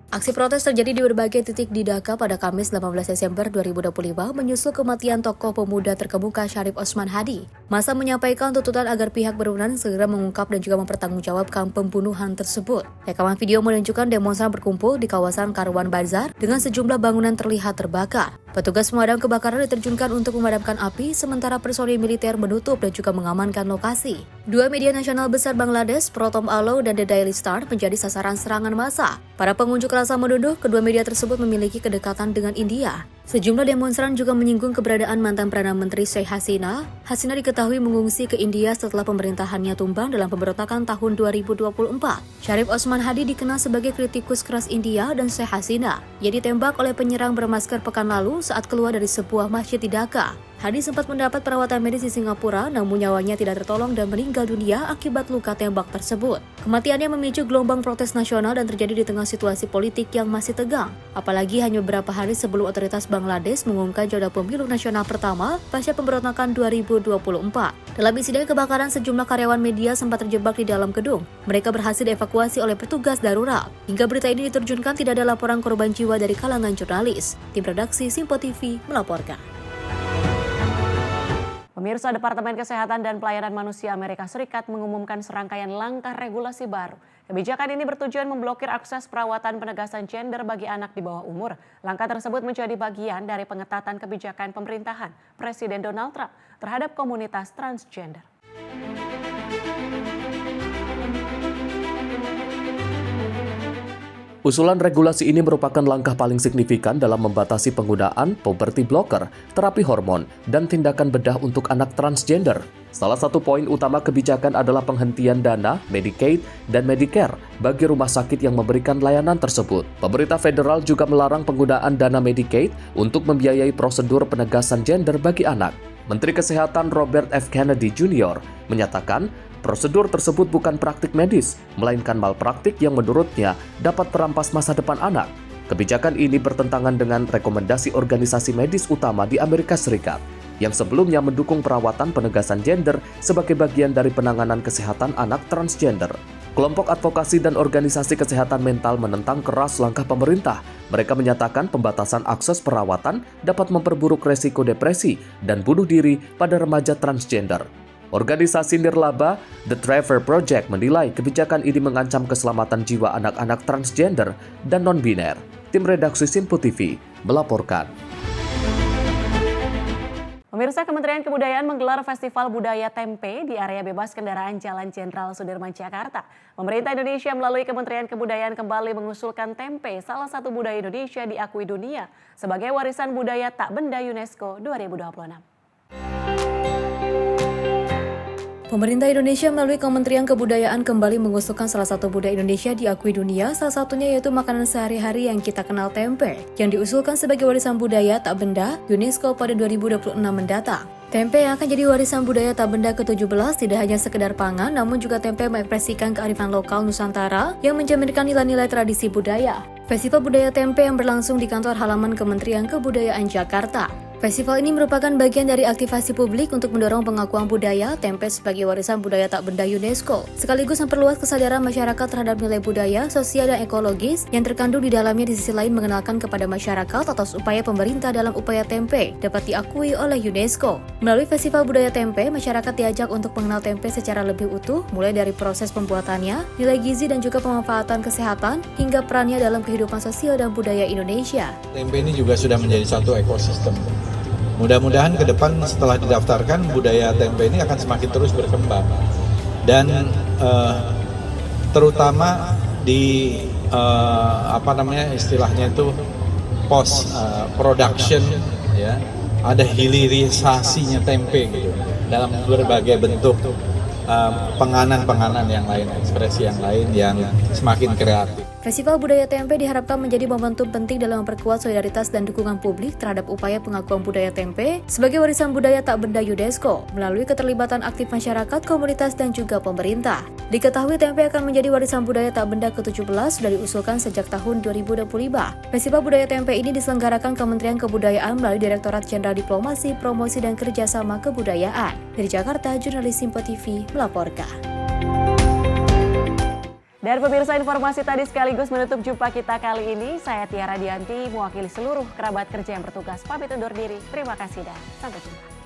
Aksi protes terjadi di berbagai titik di Dhaka pada Kamis 18 Desember 2025 menyusul kematian tokoh pemuda terkemuka Syarif Osman Hadi. Massa menyampaikan tuntutan agar pihak berwenang segera mengungkap dan juga mempertanggungjawabkan pembunuhan tersebut. Rekaman video menunjukkan demonstran berkumpul di kawasan Karwan Bazar dengan sejumlah bangunan terlihat terbakar. Petugas pemadam kebakaran diterjunkan untuk memadamkan api, sementara personil militer menutup dan juga mengamankan lokasi. Dua media nasional besar Bangladesh, Prothom Alo dan The Daily Star, menjadi sasaran serangan massa. Para pengunjuk rasa menuduh kedua media tersebut memiliki kedekatan dengan India. Sejumlah demonstran juga menyinggung keberadaan mantan Perdana Menteri Sheikh Hasina. Hasina diketahui mengungsi ke India setelah pemerintahannya tumbang dalam pemberontakan tahun 2024. Syarif Osman Hadi dikenal sebagai kritikus keras India dan Sheikh Hasina. Ia ditembak oleh penyerang bermasker pekan lalu saat keluar dari sebuah masjid di Dhaka. Hadi sempat mendapat perawatan medis di Singapura, namun nyawanya tidak tertolong dan meninggal dunia akibat luka tembak tersebut. Kematiannya memicu gelombang protes nasional dan terjadi di tengah situasi politik yang masih tegang. Apalagi hanya beberapa hari sebelum otoritas Bangladesh mengumumkan jadwal pemilu nasional pertama pasca pemberontakan 2024. Dalam insiden kebakaran, sejumlah karyawan media sempat terjebak di dalam gedung. Mereka berhasil dievakuasi oleh petugas darurat. Hingga berita ini diterjunkan, tidak ada laporan korban jiwa dari kalangan jurnalis. Tim redaksi Simpo TV melaporkan. Pemirsa, Departemen Kesehatan dan Pelayanan Manusia Amerika Serikat mengumumkan serangkaian langkah regulasi baru. Kebijakan ini bertujuan memblokir akses perawatan penegasan gender bagi anak di bawah umur. Langkah tersebut menjadi bagian dari pengetatan kebijakan pemerintahan Presiden Donald Trump terhadap komunitas transgender. Usulan regulasi ini merupakan langkah paling signifikan dalam membatasi penggunaan puberty blocker, terapi hormon, dan tindakan bedah untuk anak transgender. Salah satu poin utama kebijakan adalah penghentian dana Medicaid dan Medicare bagi rumah sakit yang memberikan layanan tersebut. Pemerintah federal juga melarang penggunaan dana Medicaid untuk membiayai prosedur penegasan gender bagi anak. Menteri Kesehatan Robert F. Kennedy Jr. menyatakan prosedur tersebut bukan praktik medis, melainkan malpraktik yang menurutnya dapat merampas masa depan anak. Kebijakan ini bertentangan dengan rekomendasi organisasi medis utama di Amerika Serikat, yang sebelumnya mendukung perawatan penegasan gender sebagai bagian dari penanganan kesehatan anak transgender. Kelompok advokasi dan organisasi kesehatan mental menentang keras langkah pemerintah. Mereka menyatakan pembatasan akses perawatan dapat memperburuk resiko depresi dan bunuh diri pada remaja transgender. Organisasi nirlaba The Trevor Project menilai kebijakan ini mengancam keselamatan jiwa anak-anak transgender dan non-biner. Tim redaksi Simpo TV melaporkan. Pemirsa, Kementerian Kebudayaan menggelar Festival Budaya Tempe di area bebas kendaraan Jalan Jenderal Sudirman, Jakarta. Pemerintah Indonesia melalui Kementerian Kebudayaan kembali mengusulkan tempe, salah satu budaya Indonesia, diakui dunia sebagai warisan budaya tak benda UNESCO 2026. Pemerintah Indonesia melalui Kementerian Kebudayaan kembali mengusulkan salah satu budaya Indonesia diakui dunia, salah satunya yaitu makanan sehari-hari yang kita kenal tempe, yang diusulkan sebagai warisan budaya tak benda UNESCO pada 2026 mendatang. Tempe yang akan jadi warisan budaya tak benda ke-17 tidak hanya sekedar pangan, namun juga tempe mengekspresikan kearifan lokal Nusantara yang mencerminkan nilai-nilai tradisi budaya. Festival Budaya Tempe yang berlangsung di kantor halaman Kementerian Kebudayaan Jakarta. Festival ini merupakan bagian dari aktivasi publik untuk mendorong pengakuan budaya tempe sebagai warisan budaya tak benda UNESCO, sekaligus memperluas kesadaran masyarakat terhadap nilai budaya, sosial, dan ekologis yang terkandung di dalamnya. Di sisi lain, mengenalkan kepada masyarakat atas upaya pemerintah dalam upaya tempe dapat diakui oleh UNESCO. Melalui Festival Budaya Tempe, masyarakat diajak untuk mengenal tempe secara lebih utuh, mulai dari proses pembuatannya, nilai gizi dan juga pemanfaatan kesehatan, hingga perannya dalam kehidupan sosial dan budaya Indonesia. Tempe ini juga sudah menjadi satu ekosistem. Mudah-mudahan ke depan setelah didaftarkan, budaya tempe ini akan semakin terus berkembang. Dan terutama di istilahnya itu post production, ya, ada hilirisasinya tempe gitu dalam berbagai bentuk penganan yang lain, ekspresi yang lain yang semakin kreatif. Festival Budaya Tempe diharapkan menjadi momentum penting dalam memperkuat solidaritas dan dukungan publik terhadap upaya pengakuan budaya tempe sebagai warisan budaya tak benda UNESCO melalui keterlibatan aktif masyarakat, komunitas, dan juga pemerintah. Diketahui tempe akan menjadi warisan budaya tak benda ke-17 sudah diusulkan sejak tahun 2025. Festival Budaya Tempe ini diselenggarakan Kementerian Kebudayaan melalui Direktorat Jenderal Diplomasi, Promosi, dan Kerjasama Kebudayaan. Dari Jakarta, jurnalis Simpo TV melaporkan. Dan pemirsa, informasi tadi sekaligus menutup jumpa kita kali ini. Saya Tiara Dianti, mewakili seluruh kerabat kerja yang bertugas, pamit undur diri. Terima kasih dan sampai jumpa.